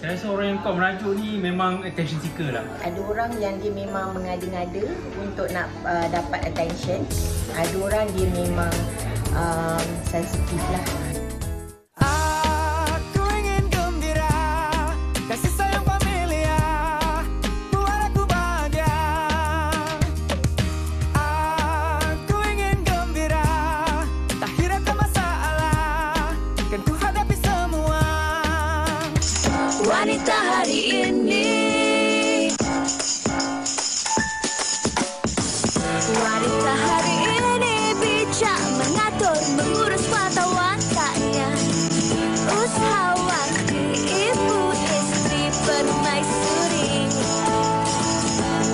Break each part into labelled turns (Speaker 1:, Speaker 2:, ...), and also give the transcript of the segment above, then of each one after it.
Speaker 1: Saya rasa orang yang kuat merajuk ni memang attention seeker lah.
Speaker 2: Ada orang yang dia memang mengada-ngada untuk nak dapat attention. Ada orang dia memang sensitif lah.
Speaker 3: Wanita hari ini, wanita hari ini bijak mengatur, mengurus mata wantanya, usahawan, ibu istri permaisuri.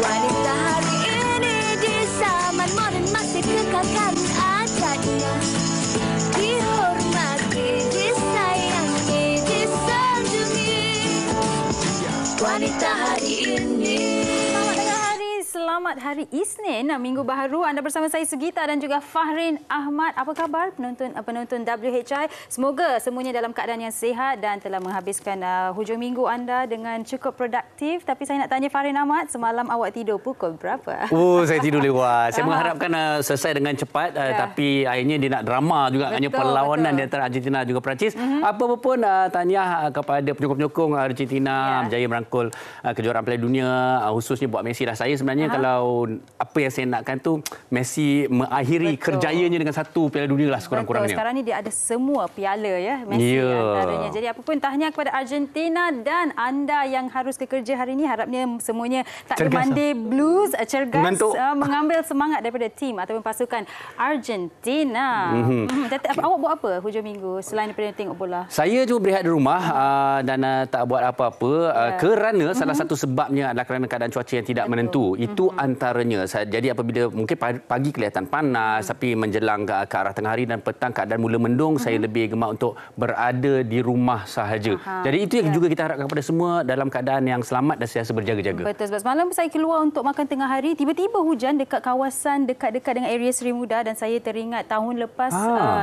Speaker 3: Wanita hari ini di zaman moden masih kekalkan adatnya, dihormati, disayangi, disanjungi. Wanita hari ini.
Speaker 4: Selamat hari Isnin, Minggu Baharu. Anda bersama saya Sugita dan juga Fahrin Ahmad. Apa khabar penonton WHI? Semoga semuanya dalam keadaan yang sihat dan telah menghabiskan hujung minggu anda dengan cukup produktif. Tapi saya nak tanya Fahrin Ahmad, semalam awak tidur pukul berapa?
Speaker 5: Saya tidur lewat. Saya mengharapkan selesai dengan cepat, tapi akhirnya dia nak drama juga. Hanya perlawanan di antara Argentina dan juga Perancis. Apa pun tahniah kepada penyokong-penyokong Argentina berjaya merangkul kejuaraan Piala Dunia, khususnya buat Messi lah. Saya sebenarnya kalau apa yang saya nakkan tu Messi mengakhiri kerjayanya dengan satu Piala Dunia lah sekurang-kurangnya.
Speaker 4: Sekarang ni dia ada semua piala ya, Messi antaranya. Jadi apa pun tahniah kepada Argentina dan anda yang harus bekerja hari ini, harapnya semuanya tak ada Monday blues, cergas, mengambil semangat daripada tim ataupun pasukan Argentina. Awak buat apa hujung minggu selain daripada tengok bola?
Speaker 5: Saya cuma berehat di rumah dan tak buat apa-apa kerana salah satu sebabnya adalah kerana keadaan cuaca yang tidak menentu. Itu antaranya. Jadi apabila mungkin pagi kelihatan panas, tapi menjelang ke arah tengah hari dan petang keadaan mula mendung, saya lebih gemar untuk berada di rumah sahaja. Jadi itu yang juga kita harapkan kepada semua dalam keadaan yang selamat dan sentiasa berjaga-jaga.
Speaker 4: Betul. Sebab semalam saya keluar untuk makan tengah hari, tiba-tiba hujan dekat kawasan dekat-dekat dengan area Seri Muda dan saya teringat tahun lepas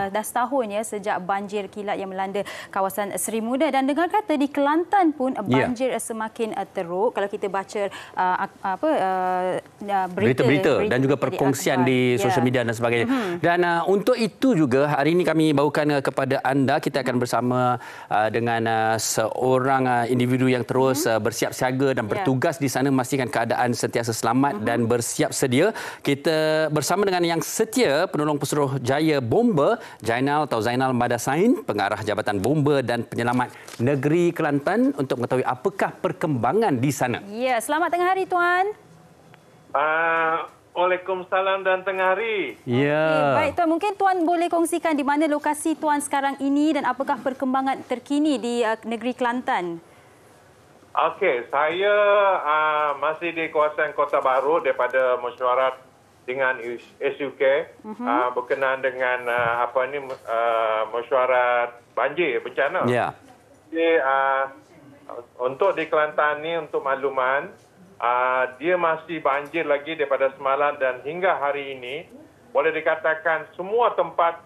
Speaker 4: dah setahun ya sejak banjir kilat yang melanda kawasan Seri Muda, dan dengar kata di Kelantan pun banjir semakin teruk kalau kita baca berita-berita dan juga perkongsian di sosial media dan sebagainya. Dan untuk itu juga hari ini kami bawakan kepada anda, kita akan bersama dengan seorang individu yang terus bersiap siaga dan bertugas di sana memastikan keadaan sentiasa selamat dan bersiap sedia. Kita bersama dengan yang setia, penolong pesuruh jaya bomba Zainal Madasain, pengarah Jabatan Bomba dan Penyelamat Negeri Kelantan, untuk mengetahui apakah perkembangan di sana. Ya, selamat tengah hari tuan.
Speaker 6: Waalaikumsalam dan tengah hari.
Speaker 4: Ya. Baik tuan, mungkin tuan boleh kongsikan di mana lokasi tuan sekarang ini dan apakah perkembangan terkini di negeri Kelantan?
Speaker 6: Okey, saya masih di kawasan Kota Baru daripada mesyuarat dengan SUK berkenaan dengan mesyuarat banjir bencana.
Speaker 5: Ya.
Speaker 6: Jadi, untuk di Kelantan ni, untuk makluman, dia masih banjir lagi daripada semalam dan hingga hari ini boleh dikatakan semua tempat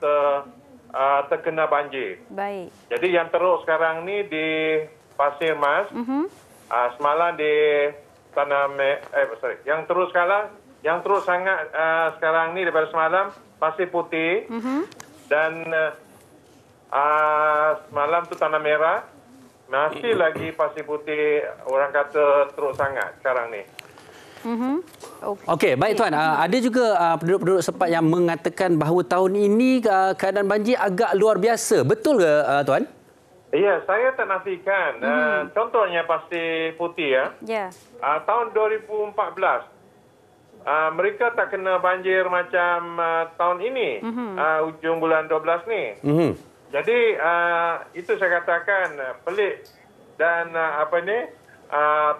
Speaker 6: terkena banjir. Baik. Jadi yang teruk sekarang ni di Pasir Mas, semalam di yang teruk sangat sekarang ni daripada semalam Pasir Putih dan semalam tu Tanah Merah. Masih lagi Pasir Putih, orang kata teruk sangat sekarang ni.
Speaker 5: Okey, baik tuan. Ada juga penduduk-penduduk setempat yang mengatakan bahawa tahun ini keadaan banjir agak luar biasa. Betul ke tuan?
Speaker 6: Ya, saya tak nafikan. Contohnya Pasir Putih tahun 2014 mereka tak kena banjir macam tahun ini, ujung bulan 12 ni. Jadi itu saya katakan pelik dan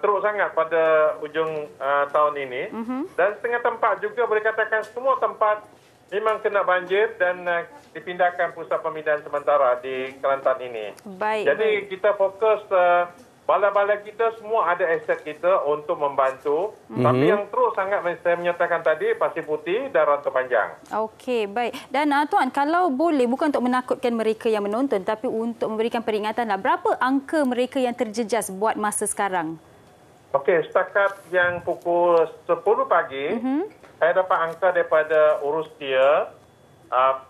Speaker 6: teruk sangat pada ujung tahun ini. Dan setengah tempat juga boleh katakan semua tempat memang kena banjir dan dipindahkan pusat pemindahan sementara di Kelantan ini. Jadi kita fokus bala-bala kita semua ada aset kita untuk membantu. Tapi yang terus sangat saya menyatakan tadi, Pasir Putih dan Rantau Panjang.
Speaker 7: Okey, baik. Dan Tuan, kalau boleh, bukan untuk menakutkan mereka yang menonton, tapi untuk memberikan peringatan, berapa angka mereka yang terjejas buat masa sekarang?
Speaker 6: Okey, setakat yang pukul 10 pagi, saya dapat angka daripada Urustia.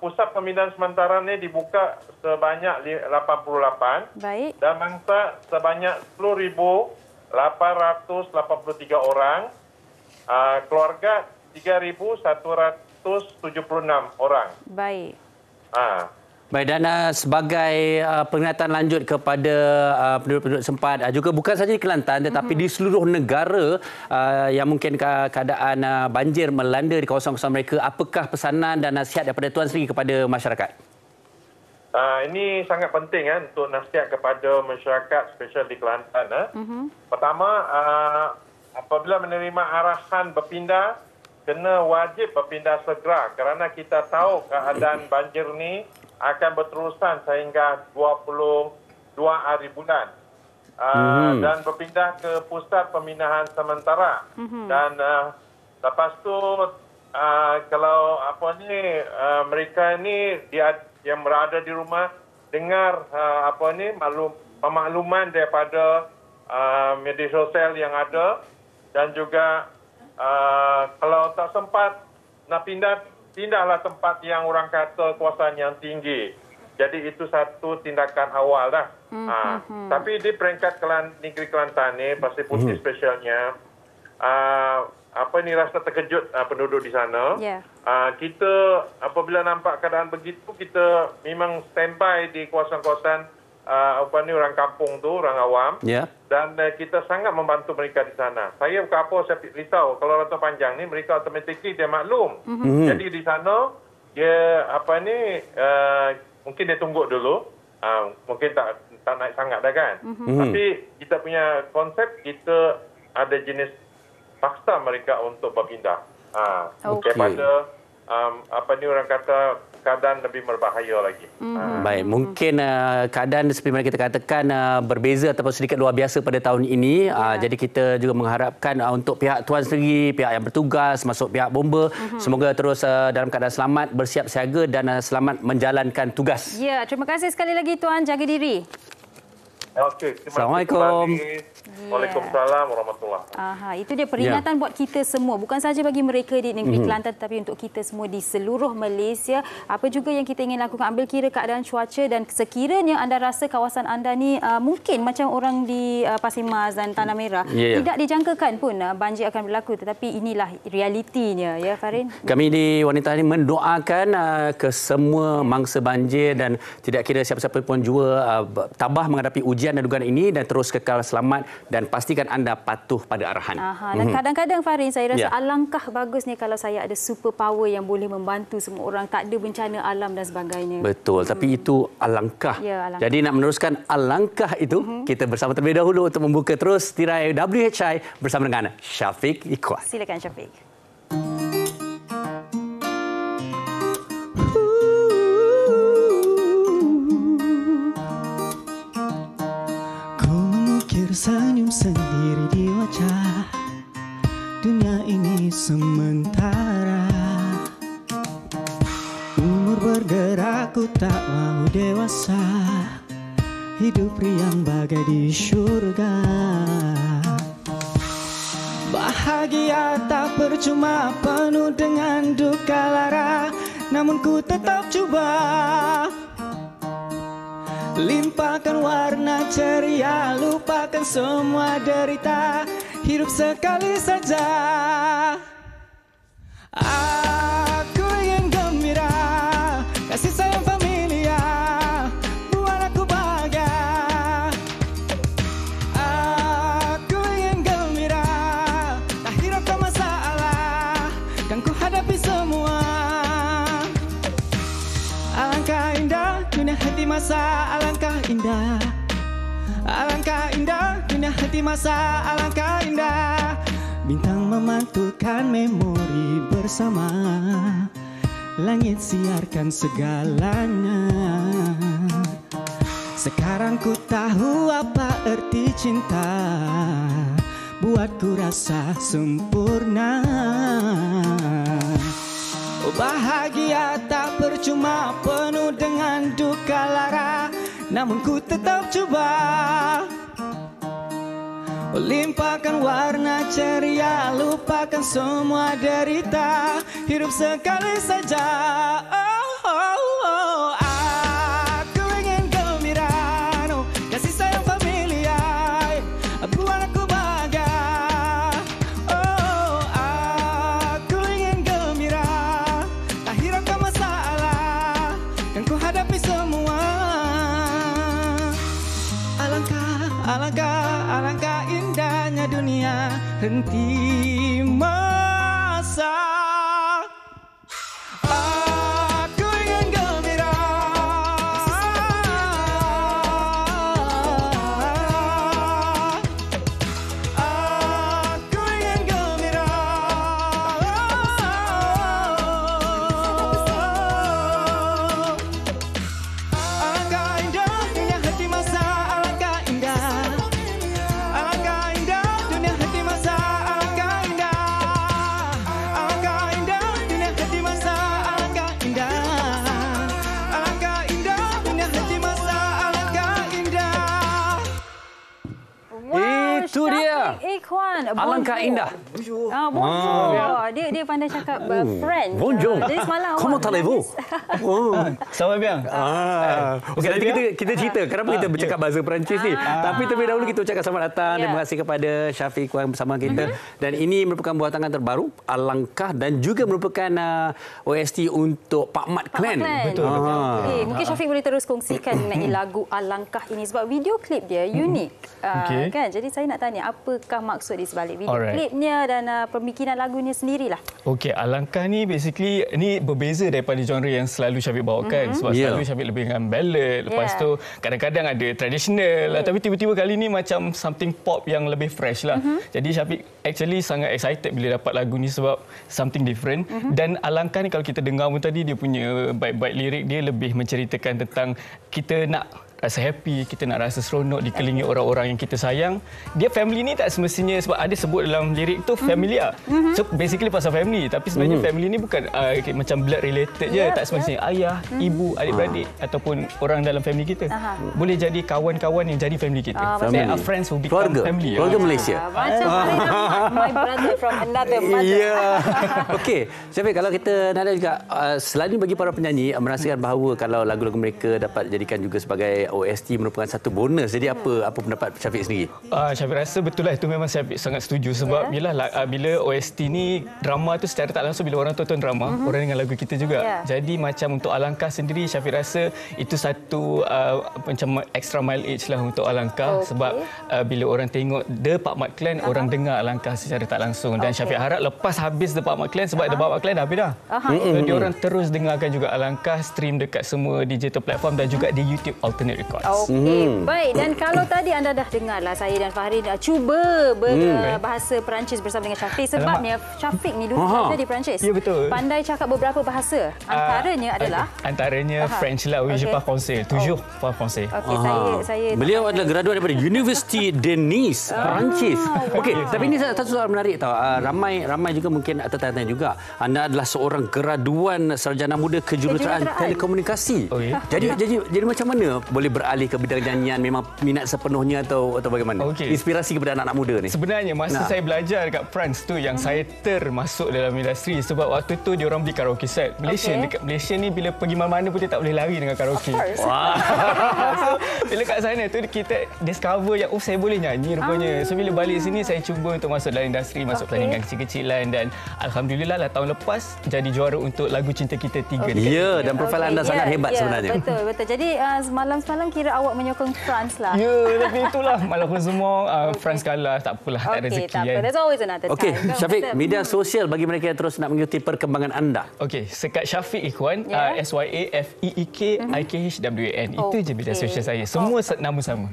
Speaker 6: Pusat pembinaan sementara ni dibuka sebanyak 88
Speaker 7: Baik.
Speaker 6: dan mangsa sebanyak 10,883 orang. Keluarga 3,176 orang.
Speaker 7: Baik.
Speaker 5: Baik, dan sebagai peringatan lanjut kepada penduduk-penduduk sempat, juga bukan saja di Kelantan tetapi di seluruh negara yang mungkin keadaan banjir melanda di kawasan-kawasan mereka, apakah pesanan dan nasihat daripada Tuan sendiri kepada masyarakat?
Speaker 6: Ini sangat penting untuk nasihat kepada masyarakat, spesial di Kelantan. Pertama, apabila menerima arahan berpindah, kena wajib berpindah segera kerana kita tahu keadaan banjir ni akan berterusan sehingga 22 hari bulan. Dan berpindah ke pusat pembinaan sementara. Dan lepas tu kalau mereka ni yang berada di rumah dengar pemakluman daripada media sosial yang ada, dan juga kalau tak sempat nak pindahlah tempat yang orang kata kawasan yang tinggi. Jadi itu satu tindakan awal dah. Tapi di peringkat negeri Kelantan ni, Pasir Putih spesialnya, rasa terkejut penduduk di sana. Kita apabila nampak keadaan begitu, kita memang standby di kawasan-kawasan orang kampung tu, orang awam. Dan kita sangat membantu mereka di sana. Saya bukan apa, saya risau kalau Rantau Panjang ni mereka automatically dia maklum. Jadi di sana dia mungkin dia tunggu dulu. Mungkin tak naik sangat dah kan. Tapi kita punya konsep, kita ada jenis paksa mereka untuk berpindah. Daripada orang kata keadaan lebih berbahaya lagi.
Speaker 5: Baik, mungkin keadaan seperti mana kita katakan berbeza ataupun sedikit luar biasa pada tahun ini. Jadi kita juga mengharapkan untuk pihak Tuan sendiri, pihak yang bertugas, masuk pihak bomba, semoga terus dalam keadaan selamat, bersiap siaga dan selamat menjalankan tugas.
Speaker 7: Ya, terima kasih sekali lagi Tuan, jaga diri.
Speaker 6: Okey,
Speaker 5: Assalamualaikum.
Speaker 6: Waalaikumsalam warahmatullahi.
Speaker 7: Itu dia peringatan buat kita semua, bukan saja bagi mereka di negeri Kelantan, tapi untuk kita semua di seluruh Malaysia. Apa juga yang kita ingin lakukan, ambil kira keadaan cuaca, dan sekiranya anda rasa kawasan anda ni mungkin macam orang di Pasir Mas dan Tanah Merah, tidak dijangkakan pun banjir akan berlaku, tetapi inilah realitinya, ya Farin.
Speaker 5: Kami di Wanita ini mendoakan ke semua mangsa banjir dan tidak kira siapa-siapa pun juga tabah menghadapi ujian dan dugaan ini dan terus kekal selamat, dan pastikan anda patuh pada arahan.
Speaker 7: Dan kadang-kadang Farin, saya rasa alangkah bagusnya kalau saya ada super power yang boleh membantu semua orang, tak ada bencana alam dan sebagainya.
Speaker 5: Betul, tapi itu alangkah. Alangkah. Jadi nak meneruskan alangkah itu, kita bersama terlebih dahulu untuk membuka terus tirai WHI bersama dengan Syafiq Ikhwan.
Speaker 7: Silakan Syafiq.
Speaker 8: Senyum sendiri di wajah, dunia ini sementara. Umur bergerak, ku tak mau dewasa, hidup riang bagai di syurga. Bahagia tak percuma, penuh dengan duka lara, namun ku tetap cuba. Limpahkan warna ceria, lupakan semua derita, hidup sekali saja. Aku ingin gembira, kasih sayang familia, buat aku bahagia. Aku ingin gembira, tak hiraukan masalah, kan ku hadapi semua. Alangkah indah dunia hati masa, alangkah indah. Alangkah indah dunia hati masa, alangkah indah. Bintang memantulkan memori bersama, langit siarkan segalanya. Sekarang ku tahu apa erti cinta, buatku rasa sempurna. Oh, bahagia tak percuma, penuh dengan duka lara, namun ku tetap cuba. Oh, limpahkan warna ceria, lupakan semua derita, hidup sekali saja. Oh, oh, oh. Aku ingin gembira, oh, kasih sayang familiar, buat aku bahagia. Oh, aku ingin gembira, tak hiraukan masalah, kan ku hadapi semua. Alangkah indahnya dunia, henti masa. Aku ingin gembira, aku ingin gembira. Alangkah indah dunia, henti masa. Alangkah indah dunia, henti masa. Alangkah indah dunia, henti masa. Alangkah indah dunia, henti masa. Alangkah indah.
Speaker 4: Itu dia.
Speaker 7: Ikhwan.
Speaker 4: Alangkah indah.
Speaker 7: Bonjour. Dia pandai cakap French.
Speaker 4: Bonjour.
Speaker 7: Jadi semalam
Speaker 4: Comment allez-vous?
Speaker 8: Ça va bien?
Speaker 4: Okey, nanti kita cerita kenapa kita bercakap bahasa Perancis ni. Tapi terlebih dahulu kita ucapkan selamat datang. Terima kasih kepada Syafiq Ikhwan bersama kita. Dan ini merupakan buah tangan terbaru, Alangkah, dan juga merupakan OST untuk Pak Mat Clan.
Speaker 7: Betul. Okay, mungkin Syafiq boleh terus kongsikan mengenai lagu Alangkah ini sebab video klip dia unik. Kan? Jadi saya nak tanya apakah maksud di sebalik video klipnya dan pemikiran lagunya sendirilah.
Speaker 9: Okey, Alangkah ni basically ni berbeza daripada genre yang selalu Syafiq bawakan. Sebab selalu Syafiq lebih dengan ballad, lepas tu kadang-kadang ada traditional, tapi tiba-tiba kali ni macam something pop yang lebih fresh lah. Jadi Syafiq actually sangat excited bila dapat lagu ni sebab something different. Dan Alangkah ni kalau kita dengar pun tadi, dia punya bait-bait lirik dia lebih menceritakan tentang kita nak rasa happy, kita nak rasa seronok dikelilingi orang-orang yang kita sayang. Dia family ni tak semestinya, sebab ada sebut dalam lirik tu familiar. So basically pasal family, tapi sebenarnya family ni bukan macam blood related je, tak semestinya ayah, ibu, adik-beradik ataupun orang dalam family kita. Boleh jadi kawan-kawan yang jadi family kita. Our friends will become family.
Speaker 4: Keluarga Malaysia.
Speaker 7: Macam my brother from another mother.
Speaker 4: Okey, Syafiq, kalau kita nak ada juga selain bagi para penyanyi merasakan bahawa kalau lagu-lagu mereka dapat dijadikan juga sebagai OST merupakan satu bonus. Jadi apa pendapat Syafiq sendiri?
Speaker 9: Syafiq rasa betul lah, itu memang Syafiq sangat setuju sebab bila OST ni drama tu secara tak langsung bila orang tonton drama, orang dengan lagu kita juga. Jadi macam untuk Alangkah sendiri, Syafiq rasa itu satu macam extra mileage lah untuk Alangkah sebab bila orang tengok The Pak Mat Clan, orang dengar Alangkah secara tak langsung. Dan Syafiq harap lepas habis The Pak Mat Clan, sebab The Pak Mat Clan dah habis dah. Dia orang terus dengarkan juga Alangkah, stream dekat semua digital platform dan juga di YouTube Alternate Records.
Speaker 7: Okey, baik. Dan kalau tadi anda dah dengarlah saya dan Fahri dah cuba berbahasa Perancis bersama dengan Syafiq. Sebabnya Syafiq ni dulu belajar di Perancis.
Speaker 9: Ya, betul.
Speaker 7: Pandai cakap beberapa bahasa. Antaranya adalah
Speaker 9: French lah. Oui, je parle français. Toujours parle français.
Speaker 7: Okey, saya
Speaker 4: Beliau adalah graduan daripada University de Nice, Perancis. Okey, tapi ini satu soal menarik tahu. Ramai juga mungkin tertanya juga. Anda adalah seorang graduan sarjana muda kejuruteraan telekomunikasi. Jadi macam mana boleh beralih ke bidang nyanyian? Memang minat sepenuhnya atau bagaimana? Inspirasi kepada anak-anak muda ni.
Speaker 9: Sebenarnya masa saya belajar dekat France tu yang saya termasuk dalam industri sebab waktu tu dia orang beli karaoke set. Dekat Malaysia ni bila pergi mana-mana pun dia tak boleh lari dengan karaoke. So, bila kat sana tu kita discover yang saya boleh nyanyi rupanya. So bila balik sini saya cuba untuk masuk dalam industri, masuk pertandingan kecil-kecilan dan alhamdulillah lah tahun lepas jadi juara untuk lagu Cinta Kita 3.
Speaker 4: Ya, dan profil anda sangat hebat sebenarnya.
Speaker 7: Betul. Jadi semalam kira awak menyokong France lah.
Speaker 9: Ya, tapi itulah walaupun semua France kalah, tak apalah, tak rezeki
Speaker 7: tak apa. There's always another time.
Speaker 4: Okey, Syafiq, media sosial bagi mereka yang terus nak mengikuti perkembangan anda.
Speaker 9: Okey, sekat Syafiq Ikhwan, SYAFEEKIKHWAN. Itu je media sosial saya. Semua nama sama.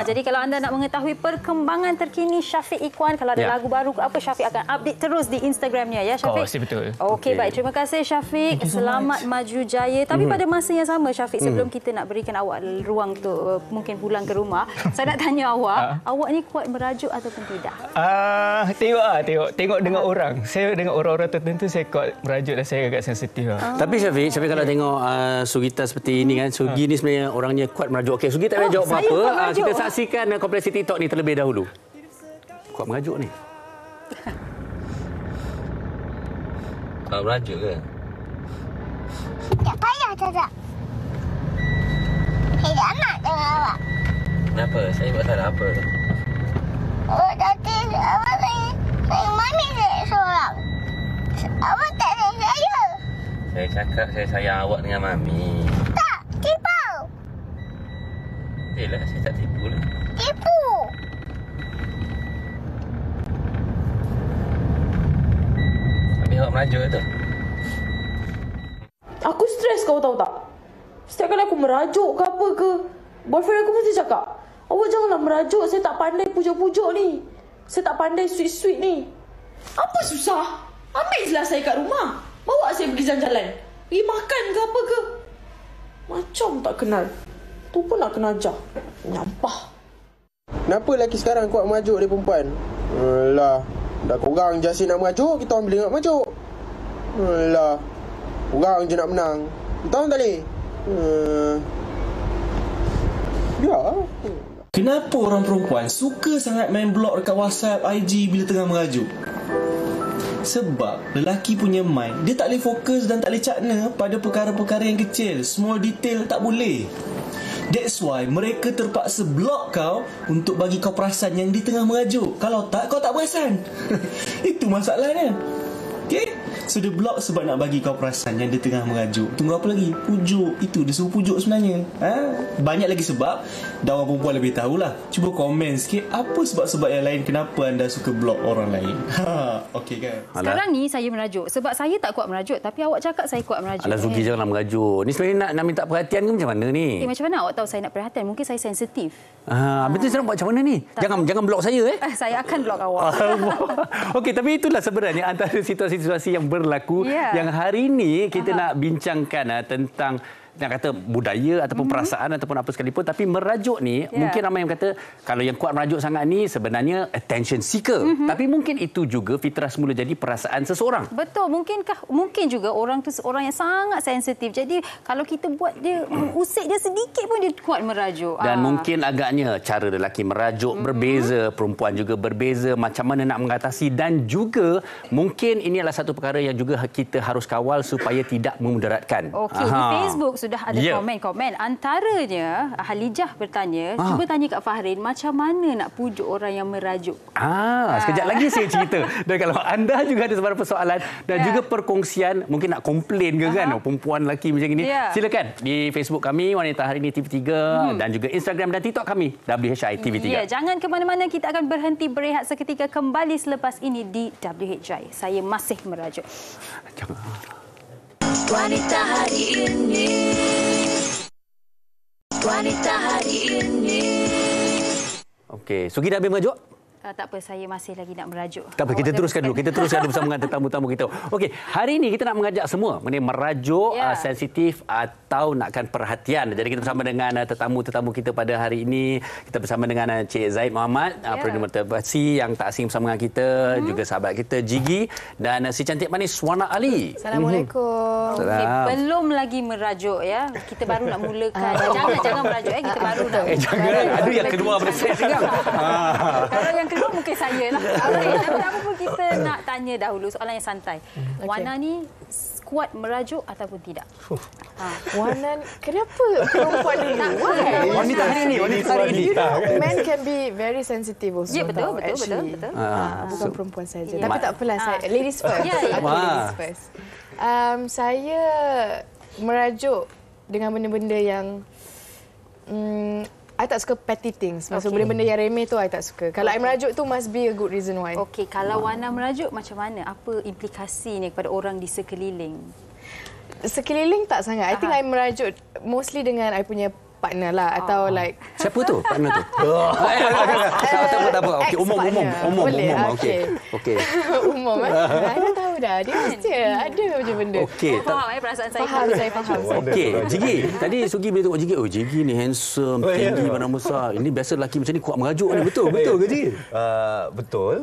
Speaker 7: Jadi kalau anda nak mengetahui perkembangan terkini Syafiq Ikhwan, kalau ada lagu baru apa, Syafiq akan update terus di Instagramnya ya, Syafiq?
Speaker 9: Betul.
Speaker 7: Okey, baik. Terima kasih Syafiq. Selamat maju jaya. Tapi pada masa yang sama Syafiq, sebelum kita nak berikan awak ruang untuk mungkin pulang ke rumah. Saya nak tanya awak, awak ni kuat merajuk ataupun tidak?
Speaker 9: Tengok dengan orang. Saya dengan orang-orang tertentu saya kuat merajuk dan saya agak sensitif lah.
Speaker 5: Tapi Syafiq kalau tengok Sugita seperti ini kan, Sugi ni sebenarnya orangnya kuat merajuk. Okey, Sugi tak payah jawab apa-apa. Kita saksikan kompilasi TikTok ni terlebih dahulu. Kuat merajuk ni. Kuat merajuk ke?
Speaker 3: Tak payah tak. Saya tak nak dengan awak.
Speaker 5: Kenapa? Saya buat salah apa?
Speaker 3: Awak tadi awak saya mami saya seorang. Awak tak sayang saya.
Speaker 5: Saya cakap saya sayang awak dengan Mami.
Speaker 3: Tak, tipu.
Speaker 5: Yelah, saya tak tipu lah.
Speaker 3: Tipu.
Speaker 5: Habis awak merajuk tu?
Speaker 10: Aku stres, kau tahu tak? Setiap kali aku merajuk ke apa ke, boyfriend aku mesti cakap, awak janganlah merajuk, saya tak pandai pujuk-pujuk ni. Saya tak pandai sweet-sweet ni. Apa susah? Ambil je lah saya kat rumah. Bawa saya pergi jalan-jalan. Pergi makan ke apa ke. Macam tak kenal. Tu pun nak kena ajar. Nyampah.
Speaker 11: Kenapa lelaki sekarang kuat merajuk dia perempuan? Alah, dah korang je asyik nak merajuk, kita orang boleh nak merajuk. Alah, korang je nak menang. Kita orang tak boleh. Biar.
Speaker 12: Kenapa orang perempuan suka sangat main blog dekat WhatsApp, IG bila tengah merajuk? Sebab lelaki punya mind, dia tak boleh fokus dan tak boleh cakna pada perkara-perkara yang kecil. Small detail tak boleh. That's why mereka terpaksa block kau untuk bagi kau perasan yang dia tengah merajuk. Kalau tak, kau tak perasan. Itu masalahnya. Okay? So dia block sebab nak bagi kau perasan yang dia tengah merajuk. Tunggu apa lagi? Pujuk. Itu dia suruh pujuk sebenarnya. Banyak lagi sebab. Dan orang perempuan lebih tahulah. Cuba komen sikit apa sebab-sebab yang lain kenapa anda suka block orang lain. Okey kan?
Speaker 7: Sekarang ni saya merajuk. Sebab saya tak kuat merajuk. Tapi awak cakap saya kuat merajuk.
Speaker 5: Alah Sugi janganlah merajuk. Ni sebenarnya nak minta perhatian ke macam mana ni?
Speaker 7: Macam mana awak tahu saya nak perhatian? Mungkin saya sensitif.
Speaker 5: Betul saya nak buat macam mana ni? Jangan blok saya
Speaker 7: Saya akan blok awak.
Speaker 5: Okey, tapi itulah sebenarnya antara situasi-situasi yang berlaku yang hari ini kita nak bincangkan tentang nak kata budaya ataupun perasaan ataupun apa sekalipun, tapi merajuk ni mungkin ramai yang kata kalau yang kuat merajuk sangat ni sebenarnya attention seeker, tapi mungkin itu juga fitrah semula jadi perasaan seseorang.
Speaker 7: Betul, mungkin juga orang tu orang yang sangat sensitif. Jadi kalau kita buat dia usik dia sedikit pun dia kuat merajuk.
Speaker 5: Dan mungkin agaknya cara lelaki merajuk berbeza, perempuan juga berbeza, macam mana nak mengatasi, dan juga mungkin ini adalah satu perkara yang juga kita harus kawal supaya tidak memudaratkan.
Speaker 7: Okey, di Facebook sudah ada komen-komen. Antaranya Halijah bertanya, cuba tanya Kak Fahrin macam mana nak pujuk orang yang merajuk.
Speaker 5: Sekejap lagi saya cerita. Dan kalau anda juga ada sebarang persoalan dan juga perkongsian, mungkin nak komplain ke kan perempuan lelaki macam ini, silakan di Facebook kami Wanita Hari Ini TV3 dan juga Instagram dan TikTok kami WHI TV3.
Speaker 7: Ya, jangan ke mana-mana, kita akan berhenti berehat seketika, kembali selepas ini di WHI. Saya masih merajuk.
Speaker 3: Wanita Hari Ini. Wanita Hari Ini.
Speaker 5: Okey, Sugi dah habis merajuk?
Speaker 7: Tak apa, saya masih lagi nak merajuk.
Speaker 5: Tak apa, kita teruskan dulu. Kita teruskan bersama dengan tetamu-tamu kita. Okey, hari ini kita nak mengajak semua mengenai merajuk, sensitif atau nakkan perhatian. Jadi kita bersama dengan tetamu-tetamu kita pada hari ini. Kita bersama dengan Cik Zaid Muhammad, Perdana Motivasi yang tak asing bersama dengan kita, juga sahabat kita Jigi dan si cantik manis Wana Ali.
Speaker 13: Assalamualaikum.
Speaker 7: Okay, belum lagi merajuk ya. Kita baru nak mulakan. Jangan merajuk kita baru nak.
Speaker 5: Jangan. Ada yang kedua pada saya sekarang.
Speaker 7: Kalau yang kedua mungkin saya lah. Tapi apa pun kita nak tanya dahulu soalan yang santai. Wana ni kuat merajuk ataupun tidak?
Speaker 13: Wana, kenapa perempuan dulu?
Speaker 5: Wanita hari ini.
Speaker 13: Men can be very sensitive also.
Speaker 7: Ya, betul.
Speaker 13: Bukan perempuan saja. Tapi tak apalah, ladies first. Ladies first. Saya merajuk dengan benda-benda yang I tak suka petty things. Maksud benda-benda yang remeh tu I tak suka. Kalau I merajuk tu must be a good reason why.
Speaker 7: Okey, kalau Wana merajuk macam mana? Apa implikasinya kepada orang di sekeliling?
Speaker 13: Sekeliling tak sangat. I think I merajuk mostly dengan I punya partner lah atau like
Speaker 5: siapa tu partner tu? Tak apa. Okey, umum. Okey.
Speaker 13: Umum I dah tahu dah. Dia mesti ada macam benda.
Speaker 4: Okey.
Speaker 7: Faham perasaan saya.
Speaker 13: Saya faham.
Speaker 4: Okey, Jigi. Tadi Sugi boleh tengok Jigi. Oh, Jigi ni handsome, tinggi, badan besar. Ini biasa lelaki macam ni kuat merajuk ni. Betul ke Jigi?
Speaker 14: Betul.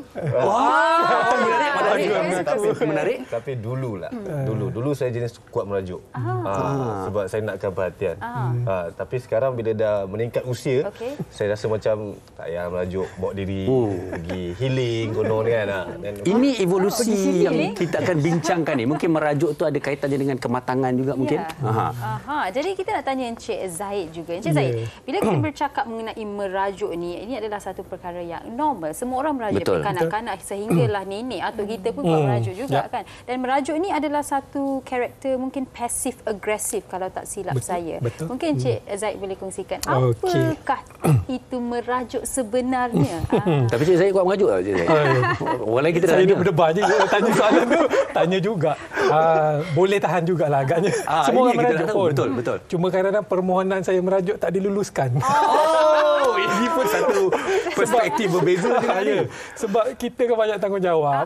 Speaker 4: Menarik.
Speaker 14: Tapi dululah. Dulu saya jenis kuat merajuk. Sebab saya nakkan perhatian. Tapi sekarang bila dah meningkat usia, saya rasa macam tak payah merajuk, bawa diri pergi healing konon kan.
Speaker 4: Ini evolusi yang kita akan bincangkan ni. Mungkin merajuk tu ada kaitannya dengan kematangan juga mungkin.
Speaker 7: Jadi kita nak tanya Encik Zaid juga. Encik Zaid, bila kita bercakap mengenai merajuk ni, ini adalah satu perkara yang normal. Semua orang merajuk, daripada kanak-kanak sehinggalah nenek atau kita pun merajuk juga kan. Dan merajuk ni adalah satu karakter mungkin pasif agresif kalau tak silap saya. Mungkin Encik Zaid boleh kongsikan apakah itu merajuk sebenarnya?
Speaker 4: Tapi Encik Zaid kuat merajuk tak Encik Zaid? Orang lain kita dah
Speaker 15: saya ni berdebar je tanya soalan tu. Tanya juga. Boleh tahan jugalah agaknya. Semua orang merajuk pun.
Speaker 4: Betul.
Speaker 15: Cuma kadang-kadang permohonan saya merajuk tak diluluskan.
Speaker 4: Ini pun satu perspektif berbeza juga ni.
Speaker 15: Sebab kita kan banyak tanggungjawab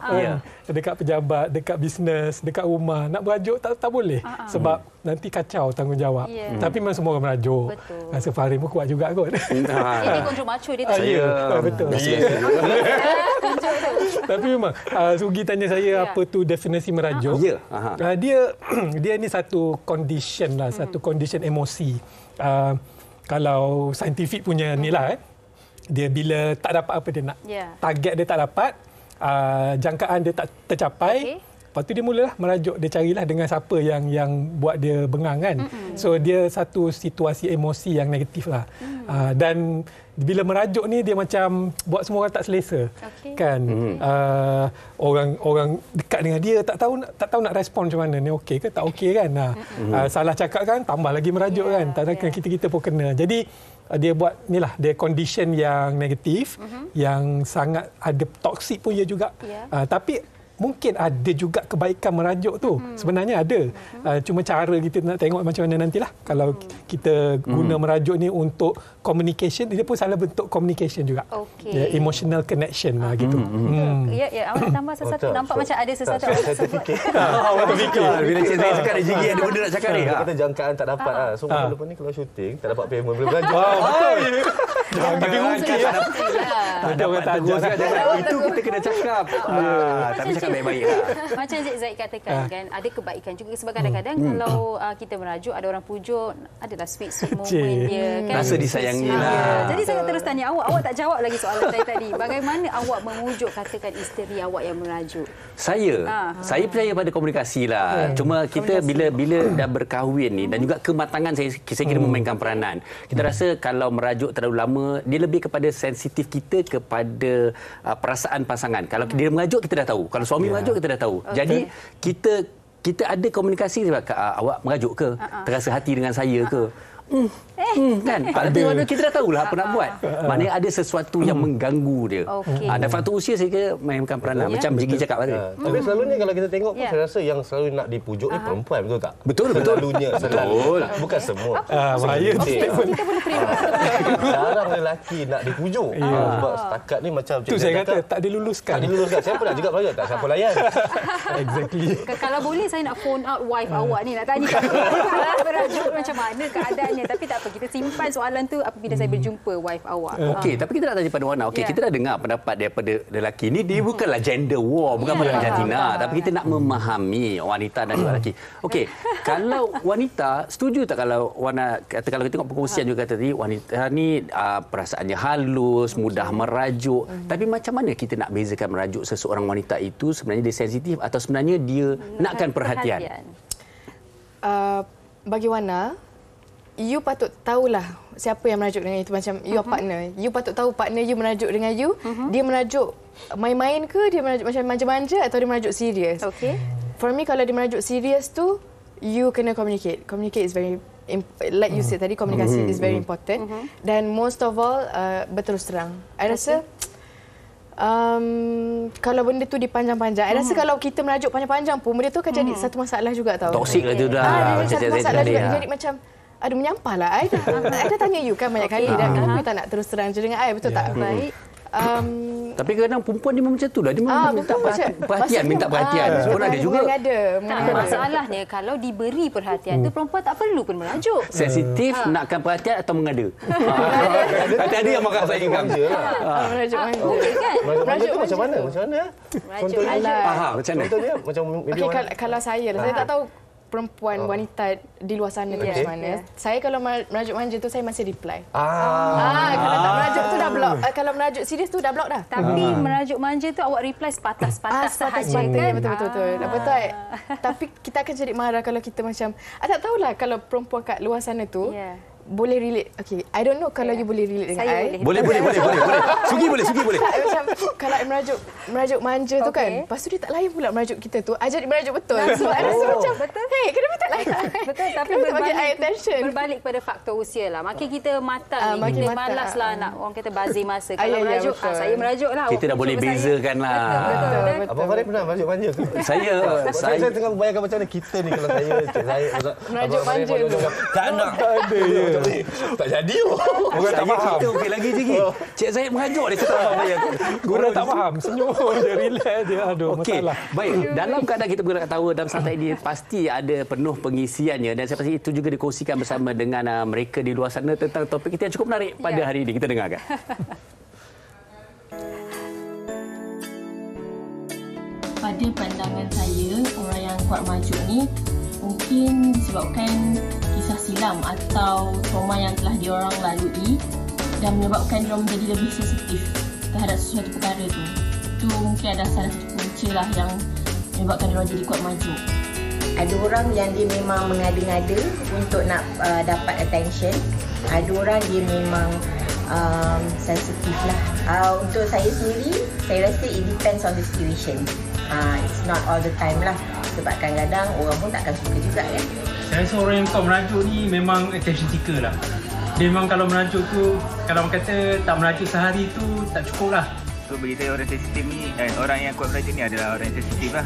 Speaker 15: dekat pejabat, dekat bisnes, dekat rumah. Nak merajuk tak boleh. Sebab nanti kacau tanggungjawab. Tapi memang semua orang merajuk. Rasa Fahri pun kuat juga kot.
Speaker 7: Ini kontrol macho dia tak.
Speaker 15: Betul. Tapi memang Sugi tanya saya apa tu definisi merajuk. Dia ni satu condition lah, satu condition emosi. Kalau saintifik punya ni lah, dia bila tak dapat apa dia nak. Target dia tak dapat, jangkaan dia tak tercapai. Lepas tu dia mulalah merajuk, dia carilah dengan siapa yang buat dia bengang kan. So dia satu situasi emosi yang negatif lah. Dan bila merajuk ni dia macam buat semua orang tak selesa. Kan. Orang dekat dengan dia tak tahu nak respon macam mana. Ni okey ke tak okey kan. Salah cakap kan tambah lagi merajuk kan. Tak ada kita pun kena. Jadi dia buat inilah dia condition yang negatif, yang sangat ada toksik pun dia juga. Tapi mungkin ada juga kebaikan merajuk tu. Sebenarnya ada. Cuma cara kita nak tengok macam mana nantilah. Kalau kita guna merajuk ni untuk communication, dia pun salah bentuk communication juga. Emotional connection lah gitu.
Speaker 7: Ya, awak nak tambah sesuatu. Nampak macam ada sesuatu.
Speaker 14: Saya terfikir.
Speaker 4: Bila Cik Zaid cakap ada Jigi ada benda nak cakap ni.
Speaker 14: Kita jangkaan tak dapat lah. So minggu lepas ni kalau syuting tak dapat payment boleh merajuk.
Speaker 15: Tapi mungkin lah.
Speaker 4: Ada orang tak ajar. Itu kita kena cakap. Tapi cakap baik-baik lah.
Speaker 7: Macam Cik Zaid katakan kan, ada kebaikan juga sebab kadang-kadang kalau kita merajuk, ada orang pujuk, adalah sweet moment dia kan.
Speaker 4: Rasa disayangi lah.
Speaker 7: Jadi saya terus tanya awak tak jawab lagi soalan saya tadi. Bagaimana awak memujuk katakan isteri awak yang merajuk?
Speaker 4: Saya percaya pada komunikasi lah. Cuma kita bila dah berkahwin ni dan juga kematangan saya kira memainkan peranan. Kita rasa kalau merajuk terlalu lama, dia lebih kepada sensitif kita kepada perasaan pasangan. Kalau dia merajuk kita dah tahu. Kalau suami merajuk kita dah tahu. Jadi kita ada komunikasi sebab awak merajuk ke? Terasa hati dengan saya ke? Kan? Pada kita dah tahulah apa nak buat. Maknanya ada sesuatu yang mengganggu dia. Dan faktor usia saya kira mainkan peranan. Macam Jigi cakap tadi.
Speaker 14: Tapi selalunya kalau kita tengok pun saya rasa yang selalu nak dipujuk ni perempuan, betul tak?
Speaker 4: Betul.
Speaker 14: Selalunya. Bukan semua.
Speaker 15: Saya
Speaker 7: kita boleh terima.
Speaker 14: Jarang lelaki nak dipujuk. Sebab setakat ni macam
Speaker 15: tu saya kata tak diluluskan.
Speaker 14: Siapa nak juga merajuk? Tak siapa layan.
Speaker 15: Exactly.
Speaker 7: Kalau boleh saya nak phone out wife awak ni, nak tanya merajuk macam mana keadaannya. Tapi tak apa, kita simpan soalan tu apabila saya berjumpa wife awak.
Speaker 4: Okey, tapi kita nak tanya pada Wana. Okey, kita dah dengar pendapat daripada lelaki ni. Dia bukanlah gender war, bukan perang jantina, tapi kita nak memahami wanita dan lelaki. Okey, kalau wanita, setuju tak kalau Wana kata, kalau kita tengok perkongsian juga kata tadi, wanita ni perasaannya halus, mudah merajuk. Tapi macam mana kita nak bezakan merajuk seseorang wanita itu sebenarnya dia sensitif atau sebenarnya dia nakkan perhatian?
Speaker 13: Bagi Wana, you patut tahulah siapa yang merajuk dengan itu. Macam your partner, you patut tahu partner you merajuk dengan you, dia merajuk main-main ke, dia merajuk macam manja-manja atau dia merajuk serius. For me, kalau dia merajuk serius tu, you kena communicate. Communicate is very like you said tadi, komunikasi is very important. Dan most of all, berterus terang. I rasa kalau benda tu dipanjang-panjang, I rasa kalau kita merajuk panjang-panjang pun benda tu akan jadi satu masalah juga tau.
Speaker 4: Toksik lah tu dah.
Speaker 13: Satu masalah juga. Jadi macam menyampah lah. I dah tanya you kan banyak kali dan kenapa you tak nak terus terang je dengan I, betul tak?
Speaker 7: Baik.
Speaker 5: Tapi kadang perempuan dia memang macam tu lah. Dia memang minta perhatian. Pun ada juga.
Speaker 7: Masalahnya kalau diberi perhatian tu perempuan tak perlu pun merajuk.
Speaker 5: Sensitif, nakkan perhatian atau mengada. Ada yang marah saya kan.
Speaker 13: Merajuk manja.
Speaker 14: Merajuk tu macam mana? Contohnya
Speaker 5: faham macam mana?
Speaker 14: Contohnya macam
Speaker 13: Kalau saya tak tahu perempuan wanita di luar sana tu macam mana. Saya kalau merajuk manja tu saya masih reply. Kalau tak merajuk tu dah block. Kalau merajuk serius tu dah block dah.
Speaker 7: Tapi merajuk manja tu awak reply sepatah-sepatah sahaja kan.
Speaker 13: Betul. Tapi kita akan jadi marah kalau kita macam tak tahulah kalau perempuan kat luar sana tu boleh relate. Okay, I don't know kalau you boleh relate dengan I.
Speaker 5: Boleh. Sugi boleh.
Speaker 13: Macam kalau I merajuk manja tu kan. Lepas tu dia tak layan pula merajuk kita tu. Ajar dia merajuk betul. So I rasa macam hey, kenapa tak layan?
Speaker 7: Betul, tapi berbalik pada faktor usia lah. Makin kita matang ni, kita malas lah nak orang kata bazir masa. Kalau merajuk, saya merajuk lah.
Speaker 5: Kita dah boleh bezakan lah.
Speaker 14: Betul. Abang Farid pernah merajuk manja ke? Saya tengah bayangkan macam mana kita ni kalau saya
Speaker 13: merajuk manja tu.
Speaker 14: Tak nak. Tak jadi.
Speaker 5: Orang tak faham. Kita okey lagi je. Cik Zahid mengajuk dia tak faham bayang.
Speaker 15: Guru tak faham. Senyum je, relax je. Aduh, masalah.
Speaker 5: Baik, dalam keadaan kita bergerak ketawa dalam santai ini pasti ada penuh pengisiannya dan saya pasti itu juga dikongsikan bersama dengan mereka di luar sana tentang topik kita yang cukup menarik pada hari ini. Kita dengarkan.
Speaker 16: Pada pandangan saya, orang yang kuat merajuk ni mungkin disebabkan kisah silam atau trauma yang telah diorang lalui dan menyebabkan diorang menjadi lebih sensitif terhadap sesuatu perkara tu. Itu mungkin ada salah satu punca lah yang menyebabkan diorang jadi kuat merajuk.
Speaker 2: Ada orang yang dia memang mengada-ngada untuk nak dapat attention. Ada orang dia memang sensitif lah. Untuk saya sendiri, saya rasa it depends on the situation. It's not all the time lah. Sebab kadang-kadang orang pun takkan suka juga kan.
Speaker 1: Saya rasa orang yang kuat merajuk ni memang attention seeker lah. Dia memang kalau merajuk tu, kalau orang kata tak merajuk sehari tu tak cukup lah.
Speaker 17: So bagi saya orang sensitif ni, orang yang kuat merajuk ni adalah orang yang sensitif lah.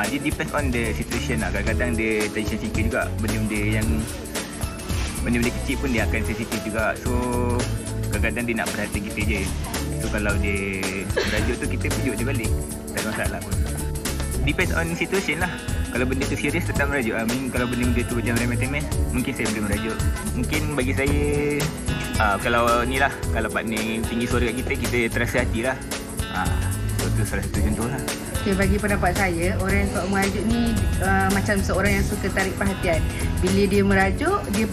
Speaker 17: It depends on the situation lah. Kadang-kadang dia attention seeker juga. Benda-benda kecil pun dia akan sensitif juga. So kadang-kadang dia nak perhatian kita je. So kalau dia merajuk tu kita pujuk dia balik. Tak ada masalah pun. Depends on situation lah. Kalau benda tu serius tetap merajuk. Kalau benda-benda tu macam remeh-temeh, mungkin saya boleh merajuk. Mungkin bagi saya, kalau ni lah, kalau partner tinggi suara kat kita, kita terasa hati lah. So tu salah satu contoh lah.
Speaker 18: Okay, bagi pendapat saya, orang yang kuat merajuk ni macam seorang yang suka tarik perhatian. Bila dia merajuk, dia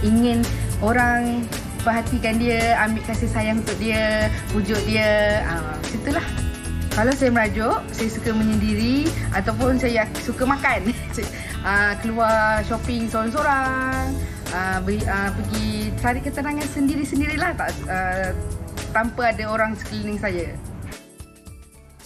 Speaker 18: ingin orang perhatikan dia, ambil kasih sayang untuk dia, pujuk dia. Macam itulah. Kalau saya merajuk, saya suka menyendiri ataupun saya suka makan. Keluar shopping seorang-seorang, pergi cari ketenangan sendiri-sendirilah, tanpa ada orang sekeliling saya.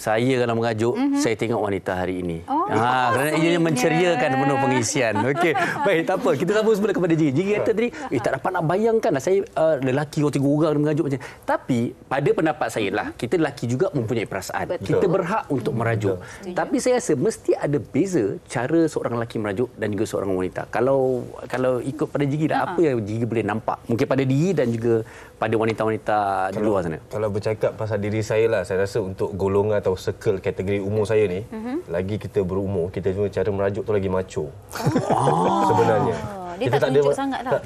Speaker 5: Saya kalau mengajuk, saya tengok wanita hari ini. Kerana ianya menceriakan penuh pengisian. Okey, baik, tak apa. Kita sambung semula kepada Jigi. Jigi kata tadi, tak dapat nak bayangkan lah saya lelaki 3 orang mengajuk macam. Tapi pada pendapat saya lah, kita lelaki juga mempunyai perasaan. Betul. Kita berhak untuk merajuk. Betul. Tapi saya rasa mesti ada beza cara seorang lelaki merajuk dan juga seorang wanita. Kalau ikut pada Jigi dah, apa yang Jigi boleh nampak? Mungkin pada diri dan juga pada wanita-wanita di luar sana.
Speaker 14: Kalau bercakap pasal diri saya lah, saya rasa untuk golongan atau circle kategori umur saya ni, lagi kita berumur, kita cuma cara merajuk tu lagi macho. Sebenarnya.
Speaker 7: Dia kita tak tunjuk sangat lah.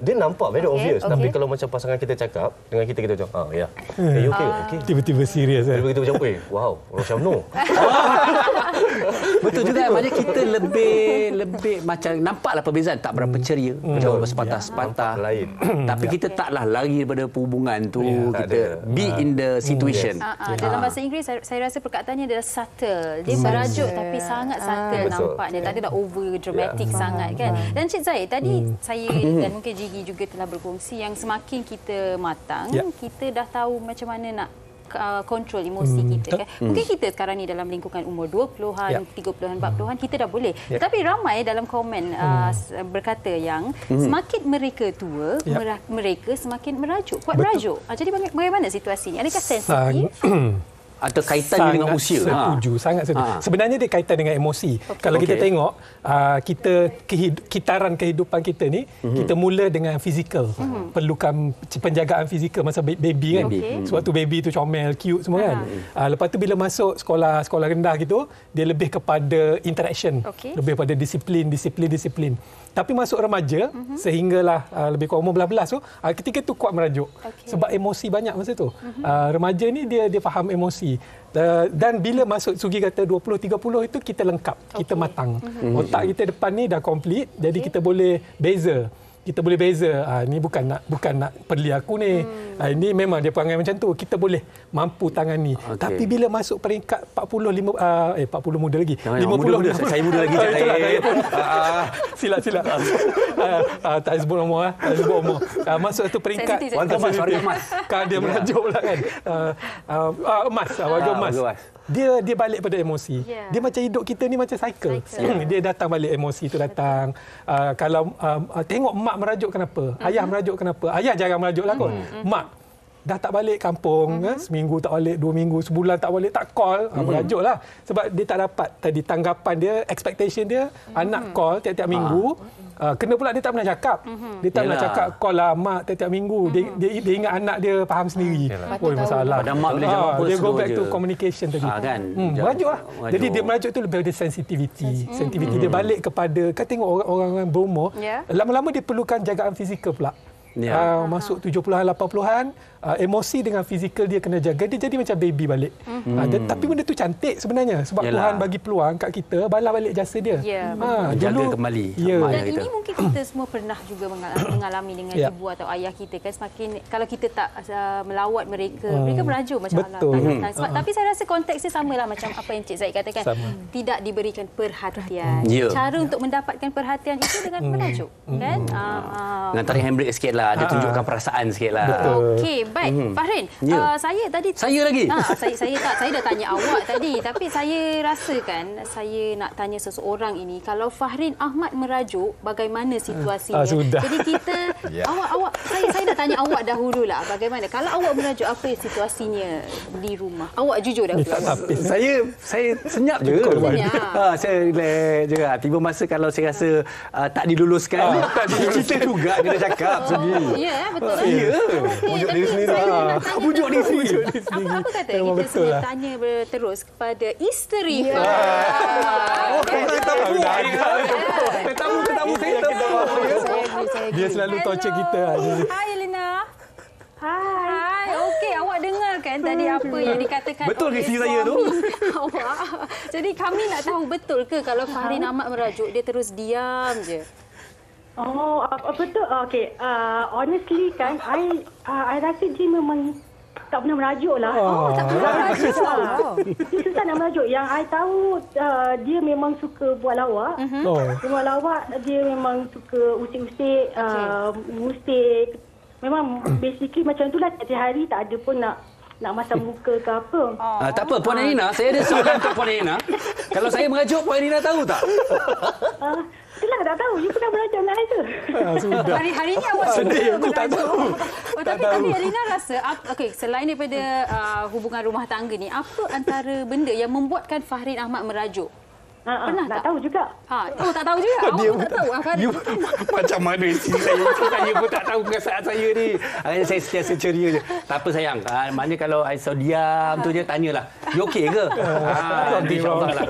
Speaker 14: Dia nampak very obvious. Okay. Tapi kalau macam pasangan kita cakap dengan kita macam, ya. Okay.
Speaker 15: Tiba-tiba serius.
Speaker 14: Tiba-tiba macam, wow, Rosyamno.
Speaker 5: Betul juga. Maksudnya kita lebih macam nampaklah perbezaan. Tak berapa ceria. Macam sepatah-sepatah. Tapi kita taklah lari daripada perhubungan tu. Kita be in the situation.
Speaker 7: Dalam bahasa Inggeris, saya rasa perkataannya adalah subtle. Dia merajuk tapi sangat subtle nampaknya. Tak ada dah over dramatic sangat kan. Dan Cik Zahid, tadi saya dan mungkin Jigi juga telah berkongsi yang semakin kita matang, kita dah tahu macam mana nak kontrol emosi kita kan. Mungkin kita sekarang ni dalam lingkungan umur 20-an, 30-an, 40-an kita dah boleh. Tetapi ramai dalam komen berkata yang semakin mereka tua, mereka semakin merajuk, kuat merajuk. Jadi bagaimana situasinya? Adakah sensitif?
Speaker 5: atau kaitannya dengan usia?
Speaker 15: Sangat setuju. Sebenarnya dia kaitan dengan emosi. Kalau kita tengok, kitaran kehidupan kita ni, kita mula dengan fizikal. Perlukan penjagaan fizikal masa baby kan. Sebab tu baby tu comel, cute semua kan. Lepas tu bila masuk sekolah rendah gitu, dia lebih kepada interaction. Lebih pada disiplin. Tapi masuk remaja, sehinggalah lebih kurang umur belas tu, ketika tu kuat merajuk. Sebab emosi banyak masa tu. Remaja ni dia faham emosi. Dan bila masuk Sugi kata 20-30 itu kita lengkap, kita matang. Otak kita depan ni dah komplit, jadi kita boleh beza. Ini bukan nak perli aku ni. Ini memang dia perangai macam tu. Kita boleh mampu tangani. Tapi bila masuk peringkat 40 muda lagi. 50
Speaker 5: saya muda lagi.
Speaker 15: Silap. Tak sebut umur. Masuk satu peringkat
Speaker 5: warga emas.
Speaker 15: Kan dia merajuk pula kan. Warga emas. Dia balik pada emosi. Dia macam hidup kita ni macam cycle. Dia datang balik, emosi tu datang. Kalau tengok mak merajuk kenapa? Ayah merajuk kenapa? Ayah jarang merajuk lah kot. Mak dah tak balik kampung, seminggu tak balik, 2 minggu, sebulan tak balik, tak call, merajuk lah. Sebab dia tak dapat tadi tanggapan dia, expectation dia, anak call tiap-tiap minggu. Kena pula dia tak pernah cakap. Dia tak pernah cakap call lah mak tiap-tiap minggu. Dia ingat anak dia faham sendiri. Masalah. Dia go back to communication tadi. Merajuk lah. Jadi dia merajuk tu lebih ada sensitivity. Dia balik kepada, kan tengok orang-orang berumur, lama-lama dia perlukan jagaan fizikal pula. Masuk 70-an, 80-an, emosi dengan fizikal dia kena jaga. Dia jadi macam baby balik. Tapi benda tu cantik sebenarnya. Sebab Tuhan bagi peluang kat kita, balas balik jasa dia.
Speaker 5: Jaga kembali.
Speaker 7: Dan ini mungkin kita semua pernah juga mengalami dengan ibu atau ayah kita kan. Semakin kalau kita tak melawat mereka, mereka merajuk macam Allah. Tapi saya rasa konteksnya samalah macam apa yang Cik Zaid katakan. Tidak diberikan perhatian. Cara untuk mendapatkan perhatian itu dengan merajuk. Kan?
Speaker 5: Dengan tarik handbrake sikit lah. Dia tunjukkan perasaan sikit lah.
Speaker 7: Okey, baik. Fahrin, saya tadi...
Speaker 5: Saya lagi?
Speaker 7: Saya dah tanya awak tadi. Tapi saya rasakan saya nak tanya seseorang ini. Kalau Fahrin Ahmad merajuk, bagaimana situasinya?
Speaker 15: Sudah.
Speaker 7: Jadi kita... Saya nak tanya awak dahululah. Bagaimana? Kalau awak merajuk, apa situasinya di rumah? Awak jujur dah.
Speaker 5: Saya senyap je. Saya relax je. Tiba masa kalau saya rasa tak diluluskan, kita juga kena cakap.
Speaker 7: Ya, betul.
Speaker 14: Pujuk diri sendiri.
Speaker 5: Pujuk diri sendiri.
Speaker 7: Apa kata kita semua tanya terus kepada isteri.
Speaker 15: Tetamu dia selalu torture kita.
Speaker 7: Hai Elena. Hai. Okey, awak dengar kan tadi apa yang dikatakan
Speaker 5: betul ke isteri saya tu?
Speaker 7: Awak. Jadi kami nak tahu betul ke kalau Fahrin Ahmad merajuk dia terus diam je?
Speaker 19: Betul. Okey. Honestly kan, I rasa dia memang tak pernah merajuk lah.
Speaker 7: Tak pernah merajuk.
Speaker 19: Dia susah nak merajuk. Yang I tahu, dia memang suka buat lawak. Dia buat lawak, dia memang suka usik-usik, musik. Memang basically macam itulah. Setiap hari tak ada pun nak masam muka ke apa.
Speaker 5: Tak apa, Puan Elina. Saya ada soalan untuk Puan Elina. Kalau saya merajuk, Puan Elina tahu tak?
Speaker 19: Itulah, tak tahu. You pernah merajuk dengan saya?
Speaker 7: Hari-hari ni awak
Speaker 15: sedih. Aku tak tahu.
Speaker 7: Tapi Elina rasa, selain daripada hubungan rumah tangga ni, apa antara benda yang membuatkan Fahrin Ahmad merajuk? Pernah tak?
Speaker 19: Tahu juga.
Speaker 7: Tak tahu juga. Awak tak tahu.
Speaker 5: Macam mana isteri saya pun tak tahu perasaan saya ni. Saya sentiasa ceria je. Tak apa sayang. Maknanya kalau saya diam tu je, tanyalah. You okey ke? InsyaAllah lah.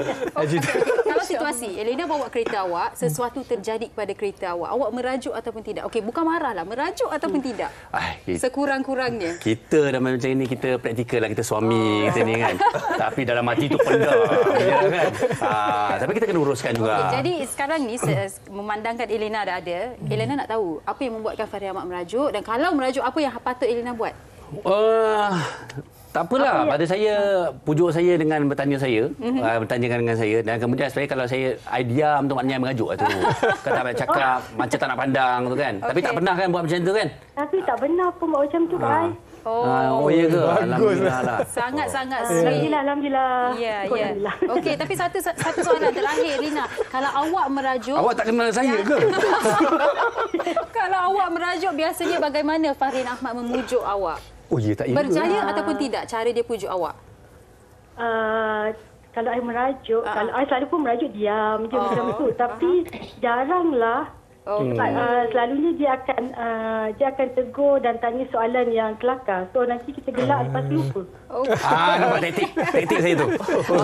Speaker 7: Kalau situasi, Elena bawa kereta awak, sesuatu terjadi kepada kereta awak. Awak merajuk ataupun tidak? Okey, bukan marahlah. Merajuk ataupun tidak? Sekurang-kurangnya.
Speaker 5: Kita dah macam ini, kita praktikal lah. Kita suami kita ni kan. Tapi dalam hati tu pendam. Kan? Tapi kita kena uruskan juga.
Speaker 7: Jadi sekarang ni memandangkan Elena dah ada, Elena nak tahu apa yang membuatkan Fahrin Ahmad merajuk dan kalau merajuk apa yang patut Elena buat?
Speaker 5: Tak apalah, pada saya pujuk saya dengan bertanya saya, bertanyakan dengan saya dan kemudian sebenarnya kalau saya diam tu maknanya merajuk tu. Kan tak nak cakap, macam tak nak pandang tu kan. Tapi tak pernah kan buat macam tu kan?
Speaker 19: Tapi tak benar pun buat macam tu kan.
Speaker 5: Oh ya ke? Alhamdulillah lah.
Speaker 7: Sangat-sangat
Speaker 19: Alhamdulillah.
Speaker 7: Ya. Okey, tapi satu soalan terakhir Elena. Kalau awak merajuk,
Speaker 5: awak tak kenal saya ke?
Speaker 7: Kalau awak merajuk biasanya bagaimana Fahrin Ahmad memujuk awak?
Speaker 5: Oh ya, tak ya.
Speaker 7: Berjaya ataupun tidak cara dia pujuk awak?
Speaker 19: kalau I merajuk, kalau I selalu pun merajuk diam je macam tu. Tapi jaranglah. Sebab selalunya dia akan tegur dan tanya soalan yang kelakar. So nanti kita gelak lepas lupa.
Speaker 4: Nampak taktik saya tu.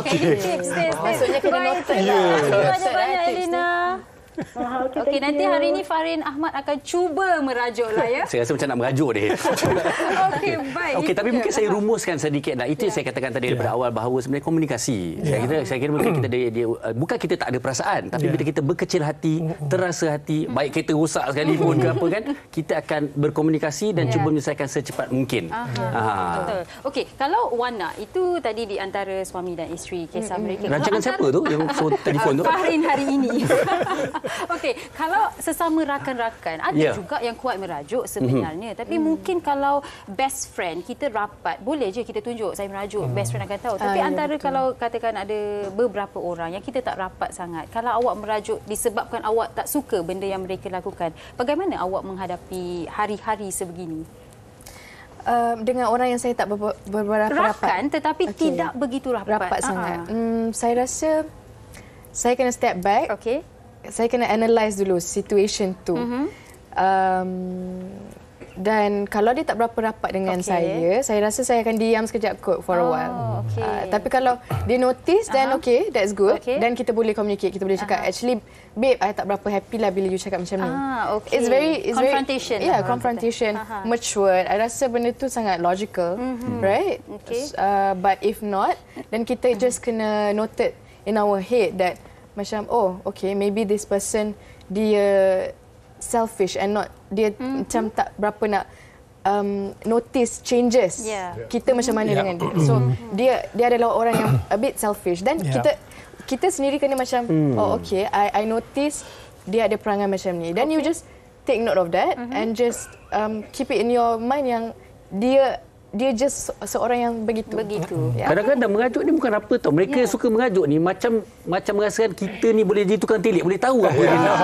Speaker 7: Okey, tips.
Speaker 13: Maksudnya kena noted lah.
Speaker 7: Banyak-banyak Elina. Okey, nanti hari ini Farin Ahmad akan cuba merajuk lah ya.
Speaker 4: Saya rasa macam nak merajuk dia.
Speaker 7: Okey, baik.
Speaker 4: Okey, tapi mungkin saya rumuskan sedikit. Itu yang saya katakan tadi daripada awal bahawa sebenarnya komunikasi. Saya kira mungkin kita bukan kita tak ada perasaan, tapi bila kita berkecil hati, terasa hati, baik kereta rosak sekalipun ke apa kan, kita akan berkomunikasi dan cuba menyelesaikan secepat mungkin.
Speaker 7: Betul. Okey, kalau Wana itu tadi di antara suami dan isteri kisah mereka.
Speaker 4: Rancangan siapa tu yang telefon tu?
Speaker 7: Farin hari ini. Okey, kalau sesama rakan-rakan ada juga yang kuat merajuk sebenarnya, tapi mungkin kalau best friend kita rapat, boleh je kita tunjuk saya merajuk, best friend akan tahu. Tapi antara kalau katakan ada beberapa orang yang kita tak rapat sangat, kalau awak merajuk disebabkan awak tak suka benda yang mereka lakukan, bagaimana awak menghadapi hari-hari sebegini?
Speaker 13: Dengan orang yang saya tak beberapa
Speaker 7: rakan tetapi tidak begitu rapat
Speaker 13: sangat. Saya rasa saya kena step back.
Speaker 7: Okey.
Speaker 13: Saya kena analyse dulu situation tu. Dan kalau dia tak berapa rapat dengan saya rasa saya akan diam sekejap kot for a while. Tapi kalau dia notice, then that's good. Dan kita boleh communicate, kita boleh cakap, actually, babe, I tak berapa happy lah bila you cakap macam ni. It's very
Speaker 7: confrontation.
Speaker 13: Confrontation, mature. I rasa benda tu sangat logical, right? But if not, then kita just kena noted in our head that macam, maybe this person dia selfish and not dia macam tak berapa nak notice changes kita macam mana dengan dia. So dia adalah orang yang a bit selfish dan kita sendiri kena macam I notice dia ada perangai macam ni. Then you just take note of that and just keep it in your mind yang dia just seorang yang begitu.
Speaker 4: Kadang-kadang merajuk ni bukan apa tau. Mereka suka merajuk ni macam merasakan kita ni boleh jadi tukang telik, boleh tahu apa dia nak.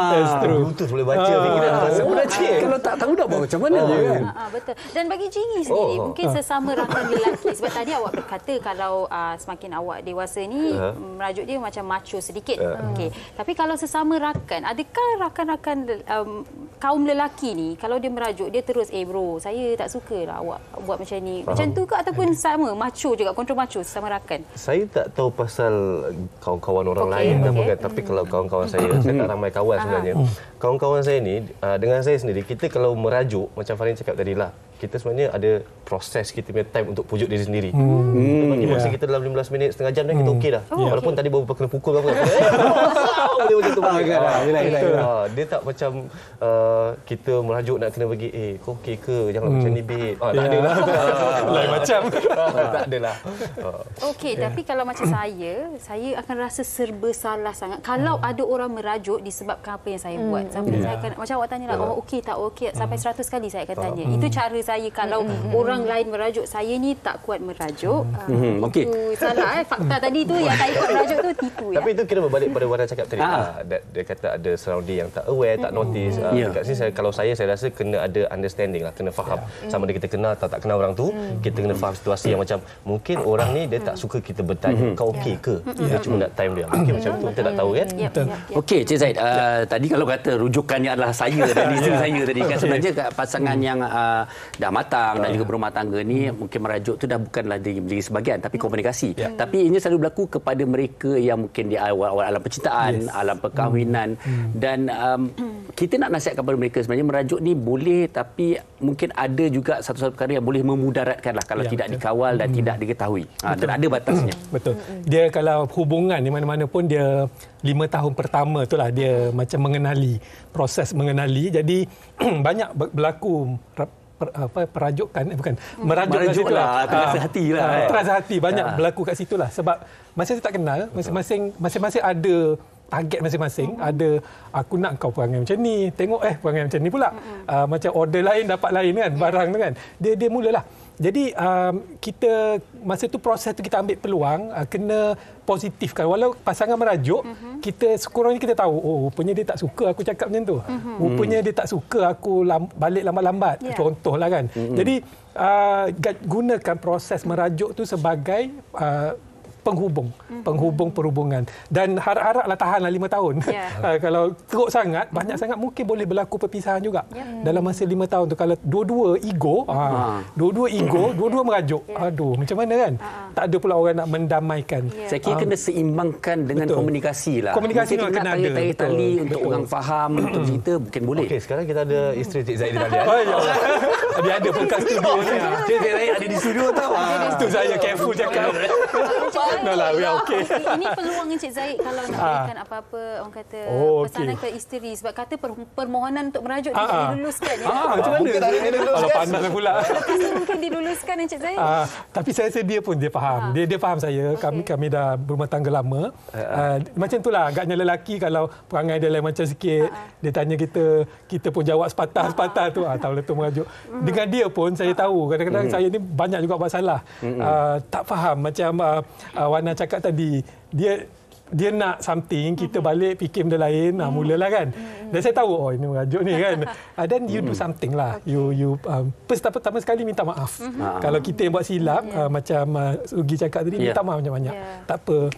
Speaker 14: That's true. Bluetooth boleh baca fikiran sebenarnya.
Speaker 4: Kalau tak tahu nak buat macam mana.
Speaker 7: Betul. Dan bagi Jiri sendiri, mungkin sesama rakan lelaki, sebab tadi awak berkata kalau semakin awak dewasa ni merajuk dia macam macho sedikit. Okey. Tapi kalau sesama rakan, adakah rakan-rakan kaum lelaki ni kalau dia merajuk dia terus bro, saya tak sukalah awak buat macam ni. Macam tu ke ataupun sama macho juga, kontrol macho sesama rakan?
Speaker 14: Saya tak tahu pasal kawan-kawan orang lain tapi kalau kawan-kawan saya tak ramai kawan sebenarnya. Kawan-kawan saya ni dengan saya sendiri, kita kalau merajuk macam Farin cakap tadi lah, kita sebenarnya ada proses kita punya time untuk pujuk diri sendiri. Bagi masa kita dalam 15 minit, setengah jam dan kita okey dah. Walaupun tadi baru kena pukul apa. Dia macam tu. Dia tak macam kita merajuk nak kena bagi kau okey ke? Jangan macam ni babe. Tak ada lah.
Speaker 15: Lain macam.
Speaker 14: Tak ada lah.
Speaker 7: Okey, tapi kalau macam saya akan rasa serba salah sangat kalau ada orang merajuk disebabkan apa yang saya buat. Sampai saya akan macam awak tanyalah, okey tak okey, sampai 100 kali saya akan tanya. Itu cara saya kalau orang lain merajuk, saya ni tak kuat merajuk. Itu salah fakta tadi tu yang tak ikut merajuk tu tipu ya.
Speaker 14: Tapi itu kira berbalik pada Wana cakap tadi. Dia kata ada surrounding yang tak aware, tak notice. Kat sini kalau saya rasa kena ada understanding lah, kena faham. Sama ada kita kenal atau tak kenal orang tu, kita kena faham situasi yang macam mungkin orang ni dia tak suka kita bertanya kau okey ke? Dia cuma nak time dia. Mungkin macam tu, kita tak tahu kan.
Speaker 4: Okey, Cik Zaid, tadi kalau kata rujukannya adalah saya dan isteri saya tadi kan, sebenarnya pasangan yang dah matang dan juga berumah tangga ni mungkin merajuk tu dah bukanlah diri sebahagian tapi komunikasi. Tapi ini selalu berlaku kepada mereka yang mungkin di awal alam percintaan, alam perkahwinan dan kita nak nasihatkan kepada mereka sebenarnya merajuk ni boleh, tapi mungkin ada juga satu-satu perkara yang boleh memudaratkanlah kalau tidak dikawal dan tidak diketahui. Dan ada batasnya.
Speaker 15: Betul. Dia kalau hubungan di mana-mana pun dia 5 tahun pertama itulah dia macam mengenali, proses mengenali. Jadi banyak berlaku perajukan merajuk lah, terasa hati lah, terasa hati banyak berlaku kat situ lah, sebab masa saya tak kenal, masing-masing ada target masing-masing. Ada aku nak kau perangai macam ni, tengok perangai macam ni pula, macam order lain dapat lain kan, barang tu kan, dia mulalah Jadi kita masa tu proses tu kita ambil peluang kena positifkan. Walau pasangan merajuk, kita sekurang-kurangnya kita tahu, oh rupanya dia tak suka aku cakap macam tu. Rupanya dia tak suka aku balik lambat-lambat. Contohlah kan. Jadi gunakan proses merajuk tu sebagai penghubung perhubungan, dan harap-haraplah tahanlah 5 tahun. Kalau teruk sangat, banyak sangat mungkin boleh berlaku perpisahan juga dalam masa 5 tahun tu. Kalau dua-dua ego, dua-dua merajuk, aduh macam mana kan? Tak ada pula orang nak mendamaikan.
Speaker 5: Saya kira kena seimbangkan dengan komunikasi lah.
Speaker 15: Komunikasi
Speaker 5: mungkin
Speaker 15: kena ada.
Speaker 5: Tali untuk orang faham, untuk kita mungkin boleh.
Speaker 14: Okey, sekarang kita ada isteri Cik Zaid di talian.
Speaker 15: Dia ada podcast studio ni.
Speaker 5: Cik Zaid ada di studio tau.
Speaker 15: Itu saya careful cakap. No lah, we are okay.
Speaker 7: Ini peluang Encik Zaid kalau nak berikan apa-apa orang kata pesanan ke isteri, sebab kata permohonan untuk merajuk tidak diluluskan.
Speaker 15: Macam mana? Kalau panas pula.
Speaker 7: Mungkin diluluskan Encik Zaid.
Speaker 15: Tapi saya rasa dia pun dia faham. Dia faham saya. Kami dah berumah tangga lama. Macam itulah agaknya lelaki kalau perangai dia lain macam sikit, dia tanya kita pun jawab sepatah tu. Tahu lah tu merajuk. Dengan dia pun saya tahu kadang-kadang saya ni banyak juga buat salah. Tak faham macam Wana cakap tadi, dia nak something, kita balik fikir benda lain, mulalah kan. Dan saya tahu, ini merajuk ni kan. Dan you do something lah. You pertama sekali minta maaf. Kalau kita yang buat silap, macam Sugi cakap tadi, minta maaf banyak-banyak. Tak apa,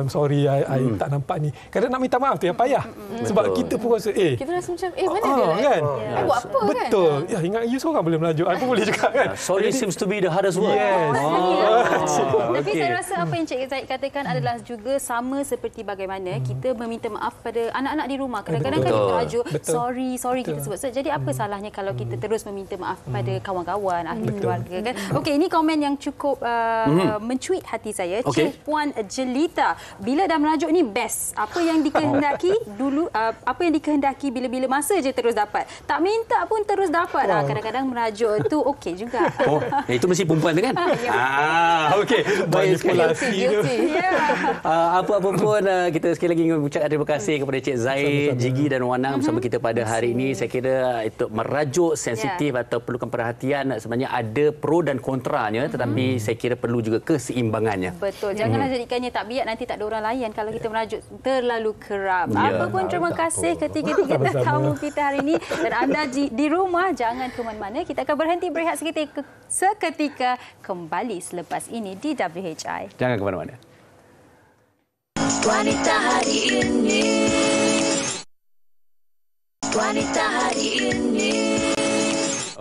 Speaker 15: sorry, I tak nampak ni. Kadang nak minta maaf tu yang payah. Sebab kita pun rasa,
Speaker 13: kita rasa macam, mana dia
Speaker 15: kan?
Speaker 13: Buat apa kan?
Speaker 15: Betul. Ya, ingat you seorang boleh merajuk. I pun boleh juga kan.
Speaker 5: Sorry seems to be the hardest word.
Speaker 15: Yes.
Speaker 7: Tapi saya rasa apa yang Cik Zaid katakan adalah juga sama seperti bagaimana kita meminta maaf pada anak-anak di rumah. Kadang-kadang kan kita rajuk, sorry kita sebut. Jadi apa salahnya kalau kita terus meminta maaf pada kawan-kawan, ahli keluarga kan? Okey, ini komen yang cukup mencuit hati saya. Cik Puan Jelita, bila dah merajuk ni best. Apa yang dikehendaki dulu, apa yang dikehendaki bila-bila masa je terus dapat. Tak minta pun terus dapat. Kadang-kadang merajuk tu okey juga.
Speaker 5: Itu mesti perempuan tu kan? Okey. Baik sekali. Apa-apa pun kita sekali lagi ingin ucapkan terima kasih kepada Cik Zaid, Jigi dan Wanang bersama kita pada hari ini. Saya kira itu merajuk sensitif atau perlukan perhatian, sebenarnya ada pro dan kontranya, tetapi saya kira perlu juga keseimbangannya.
Speaker 7: Betul. Janganlah jadikannya tak biat, nanti tak ada orang layan kalau kita merajuk terlalu kerap. Apa pun terima kasih ketiga-tiga tetamu kita hari ini, dan anda di rumah jangan ke mana-mana. Kita akan berhenti berehat seketika kembali selepas ini di WHI.
Speaker 5: Jangan ke mana-mana.
Speaker 20: Wanita hari ini, wanita hari ini.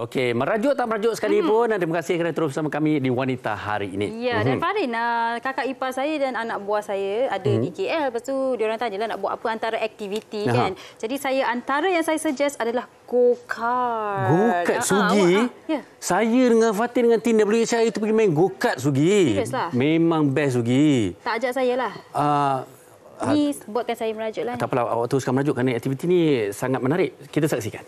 Speaker 5: Okey, merajuk tak merajuk sekalipun, terima kasih kerana terus bersama kami di Wanita hari ini.
Speaker 7: Ya, dan Farin, kakak ipar saya dan anak buah saya ada di KL. Lepas tu diorang tanyalah nak buat apa antara aktiviti kan. Jadi antara yang saya suggest adalah go-kart.
Speaker 5: Go-kart, Sugi?
Speaker 7: Ya.
Speaker 5: Saya dengan Fatin dengan tim WHI itu pergi main go-kart, Sugi.
Speaker 7: Best lah.
Speaker 5: Memang best, Sugi.
Speaker 7: Tak ajak saya lah. Ni buatkan saya merajuk lah.
Speaker 5: Tak apalah, awak teruskan merajuk kerana aktiviti ni sangat menarik. Kita saksikan.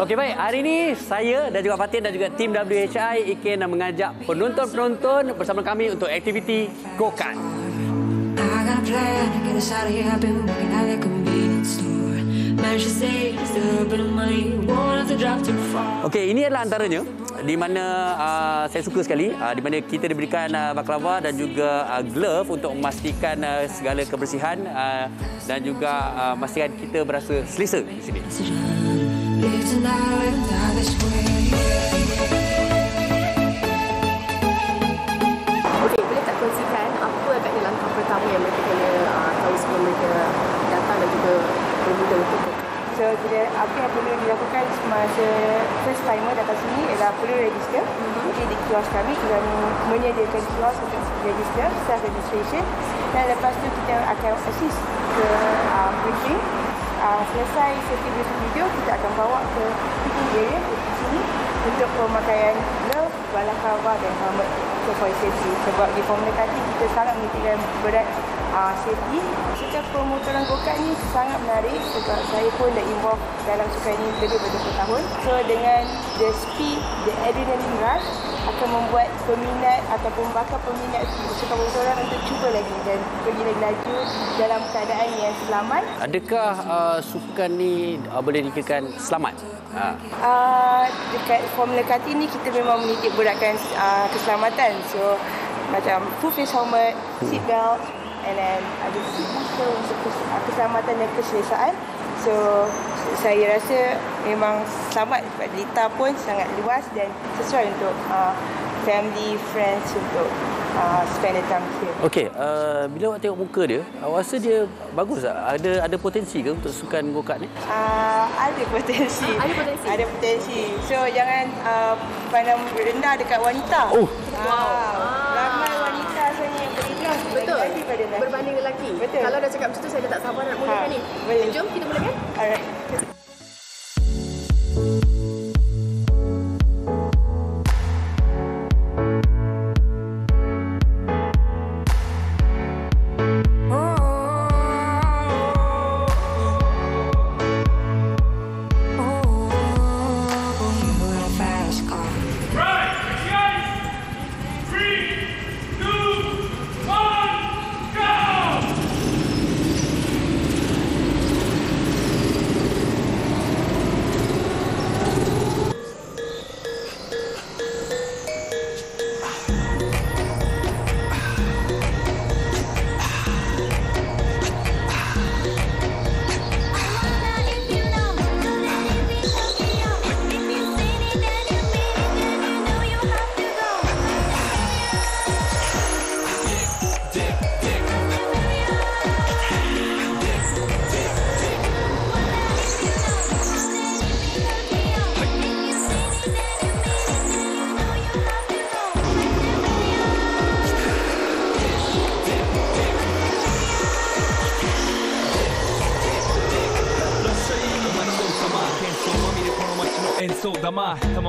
Speaker 5: Okey, baik. Hari ini saya dan juga Fatin dan juga tim WHI ingin mengajak penonton-penonton bersama kami untuk aktiviti go-kart. Okey, ini adalah antaranya di mana saya suka sekali, di mana kita diberikan baklava dan juga glove untuk memastikan segala kebersihan dan juga memastikan kita berasa selesa di sini.
Speaker 13: Okey, boleh tak kongsikan apa agaknya langkah pertama yang mereka kena tahu sebelum mereka datang dan juga bermula untuk
Speaker 19: So, apa yang perlu dilakukan semasa first timer datang sini ialah perlu register. Jadi di kios kami kita menyediakan kios untuk register, self registration, dan lepas tu kita akan assist ke briefing. Selesai setiap video kita akan bawa ke picking area di sini untuk pemakaian glove,
Speaker 21: Kuala Khabar dan Muhammad Sofai Safety. Sebab di Formula Kati kita sangat menitikkan berat safety. Sejak pemotoran go-kart ni sangat menarik sebab saya pun dah involve dalam sukan ini lebih dari 20 tahun. So dengan the speed, the adrenaline rush akan membuat peminat ataupun bakal peminat sukan motoran untuk cuba lagi dan pergi lagi laju dalam keadaan yang selamat.
Speaker 5: Adakah sukan ni boleh dikatakan selamat?
Speaker 21: Dekat Formula Kati ni kita memang menitik beratkan keselamatan. So macam full face helmet, seat belt, and then ada seat booster untuk keselamatan dan keselesaan. So saya rasa memang selamat sebab Lita pun sangat luas dan sesuai untuk family, friends untuk spend the time here.
Speaker 5: Okey, bila awak tengok muka dia, awak rasa dia bagus tak? Ada potensi ke untuk sukan go-kart ni?
Speaker 21: Ada potensi. Ada potensi. So jangan pandang rendah dekat wanita. Ramai wanita sebenarnya yang berikhlas daripada lelaki.
Speaker 13: Berbanding lelaki.
Speaker 21: Betul.
Speaker 13: Kalau dah cakap macam tu, saya dah tak sabar nak mulakan ni.
Speaker 21: Boleh.
Speaker 13: Jom kita mulakan.
Speaker 21: Alright.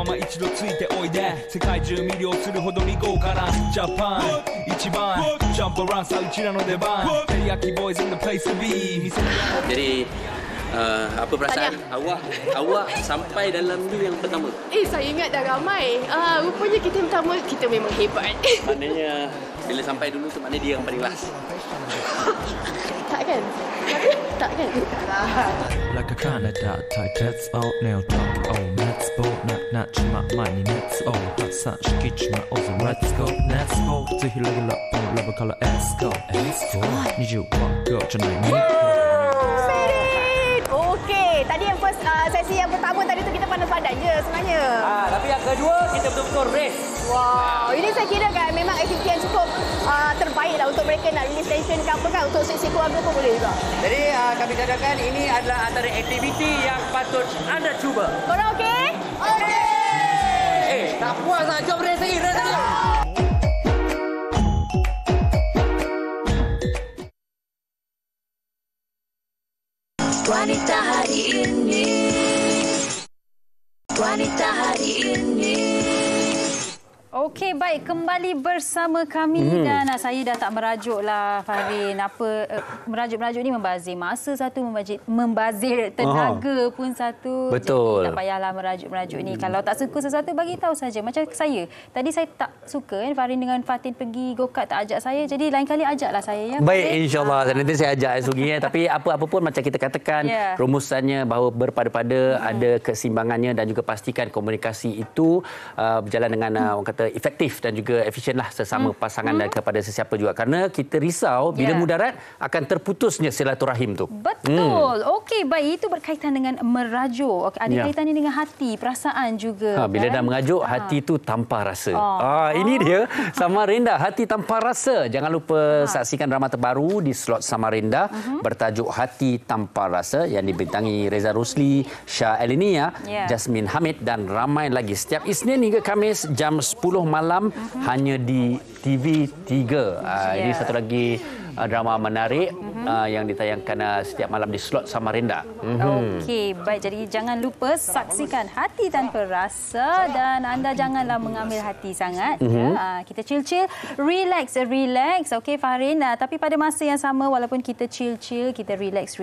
Speaker 22: まま一度ついておいで世界中魅了するほどに豪華なジャパン一番ジャンプランさうちらの出番テリヤキボーイズ in the place to be.
Speaker 5: Jadi apa perasaan awak sampai dalam ni yang pertama?
Speaker 13: Saya ingat dah ramai. Rupanya kita yang pertama, kita memang hebat.
Speaker 5: Maknanya bila sampai dulu tu maknanya dia yang paling last.
Speaker 13: Tak kan? Tak kan?
Speaker 22: Like a Canada type, that's all nail talk. Oh, let's go, not my money, let's go. Hot sun, skitch my awesome, let's go, let's go. ぜひレベルアップのレベルから let's go, let's go. 21 go じゃないね。
Speaker 23: Okey, tadi yang first sesi yang pertama tadi tu kita pandai-pandai je sebenarnya.
Speaker 5: Tapi yang kedua kita betul-betul race.
Speaker 23: Wow, ini saya kira kan memang aktiviti yang cukup terbaik lah untuk mereka nak release tension ke apa kan, untuk sesi keluarga pun boleh juga.
Speaker 5: Jadi kami katakan ini adalah antara aktiviti yang patut anda cuba.
Speaker 23: Korang okey? Okey!
Speaker 5: Tak puas lah, jom race lagi, race lagi.
Speaker 20: Wanita hari ini, wanita hari ini.
Speaker 7: Okey, baik. Kembali bersama kami dan saya dah tak merajuk lah, Fahrin. Apa merajuk-merajuk ni membazir masa satu, membazir tenaga pun satu.
Speaker 5: Betul.
Speaker 7: Jadi tak payahlah merajuk-merajuk ni. Kalau tak suka sesuatu, bagi tahu saja. Macam saya. Tadi saya tak suka Fahrin dengan Fatin pergi go-kart, tak ajak saya. Jadi lain kali ajaklah saya. Ya,
Speaker 5: baik, insyaAllah. Nanti saya ajak Sugi. Tapi apa-apa pun macam kita katakan, rumusannya bahawa berpada-pada ada keseimbangannya dan juga pastikan komunikasi itu berjalan dengan orang kata efektif dan juga efisien lah sesama pasangan dan kepada sesiapa juga. Kerana kita risau bila mudarat akan terputusnya silaturahim tu.
Speaker 7: Betul. Okey, baik. Itu berkaitan dengan merajuk. Ada kaitannya dengan hati, perasaan juga.
Speaker 5: Bila dah mengajuk, hati tu tanpa rasa. Ini dia Samarinda, Hati Tanpa Rasa. Jangan lupa saksikan drama terbaru di slot Samarinda bertajuk Hati Tanpa Rasa yang dibintangi Reza Rusli, Shah Elinia, Jasmine Hamid dan ramai lagi. Setiap Isnin hingga Khamis jam 10 malam hanya di TV3. Ini satu lagi drama menarik yang ditayangkan setiap malam di slot Samarinda.
Speaker 7: Okey, baik. Jadi jangan lupa saksikan Hati Tanpa Rasa dan anda janganlah mengambil hati sangat. Kita chill-chill, relax. Okey Fahrin, tapi pada masa yang sama walaupun kita chill-chill, kita relax,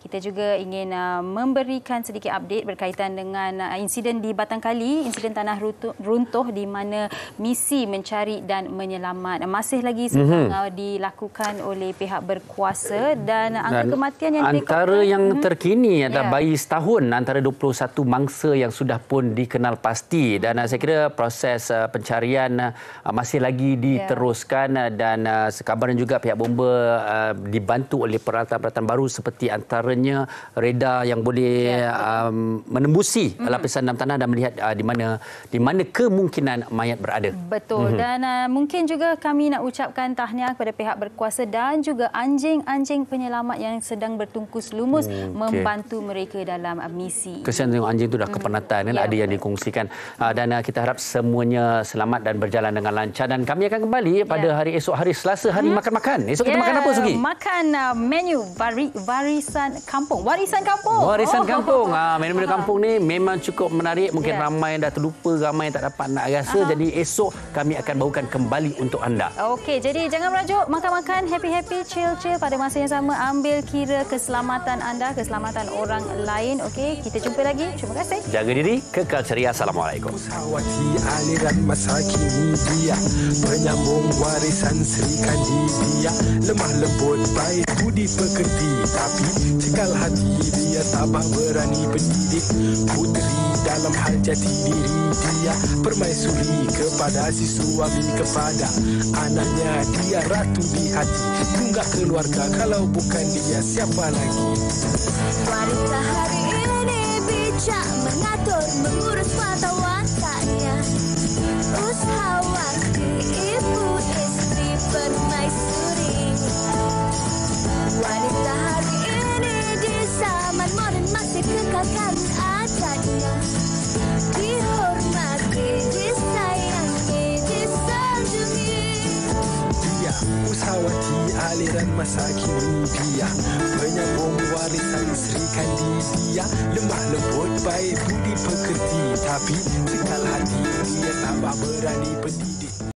Speaker 7: kita juga ingin memberikan sedikit update berkaitan dengan insiden di Batangkali, insiden tanah runtuh di mana misi mencari dan menyelamat masih lagi sedang dilakukan oleh pihak berkuasa dan angka kematian yang
Speaker 5: antara yang terkini adalah bayi setahun antara 21 mangsa yang sudah pun dikenal pasti dan saya kira proses pencarian masih lagi diteruskan dan sekabarnya juga pihak bomba dibantu oleh peralatan-peralatan baru seperti antaranya radar yang boleh menembusi lapisan dalam tanah dan melihat di mana kemungkinan mayat berada.
Speaker 7: Betul. Dan mungkin juga kami nak ucapkan tahniah kepada pihak berkuasa dan juga anjing-anjing penyelamat yang sedang bertungkus lumus membantu mereka dalam misi.
Speaker 5: Kesian tengok anjing itu dah kepenatan kan, ada yang dikongsikan dan kita harap semuanya selamat dan berjalan dengan lancar dan kami akan kembali pada hari esok, hari Selasa, hari makan-makan. Esok kita makan apa, Sugi?
Speaker 7: Makan menu warisan kampung.
Speaker 5: Menu-menu kampung ni memang cukup menarik. Mungkin ramai dah terlupa, ramai tak dapat nak rasa. Jadi esok kami akan bawakan kembali untuk anda.
Speaker 7: Okey, jadi jangan merajuk, makan-makan, happy-happy, chill-chill. Pada masa yang sama ambil kira keselamatan anda, keselamatan orang lain. Okey, kita jumpa lagi. Terima kasih.
Speaker 5: Jaga diri, kekal ceria. Assalamualaikum.
Speaker 6: Usahawati aliran masa kini dia penyambung warisan Sri Kandi dia, lemah lembut baik budi pekerti, tapi cekal hati dia tabah berani pendidik puteri dalam hal jati diri dia, permaisuri kepada si suami kepada anaknya, dia ratu di hati tunggak keluarga, kalau bukan dia siapa lagi.
Speaker 20: Wanita hari ini bijak mengatur mengurus mata wataknya, usahawati ibu istri permaisuri. Wanita hari ini di zaman moden masih kekalkan adatnya, dihormati, disayangi, disanjungi.
Speaker 6: Dia usahawati aliran masa kini dia penyambung warisan Sri Kandi dia, lemah lembut baik budi pekerti, tapi cekal hati dia tabah berani pendidik.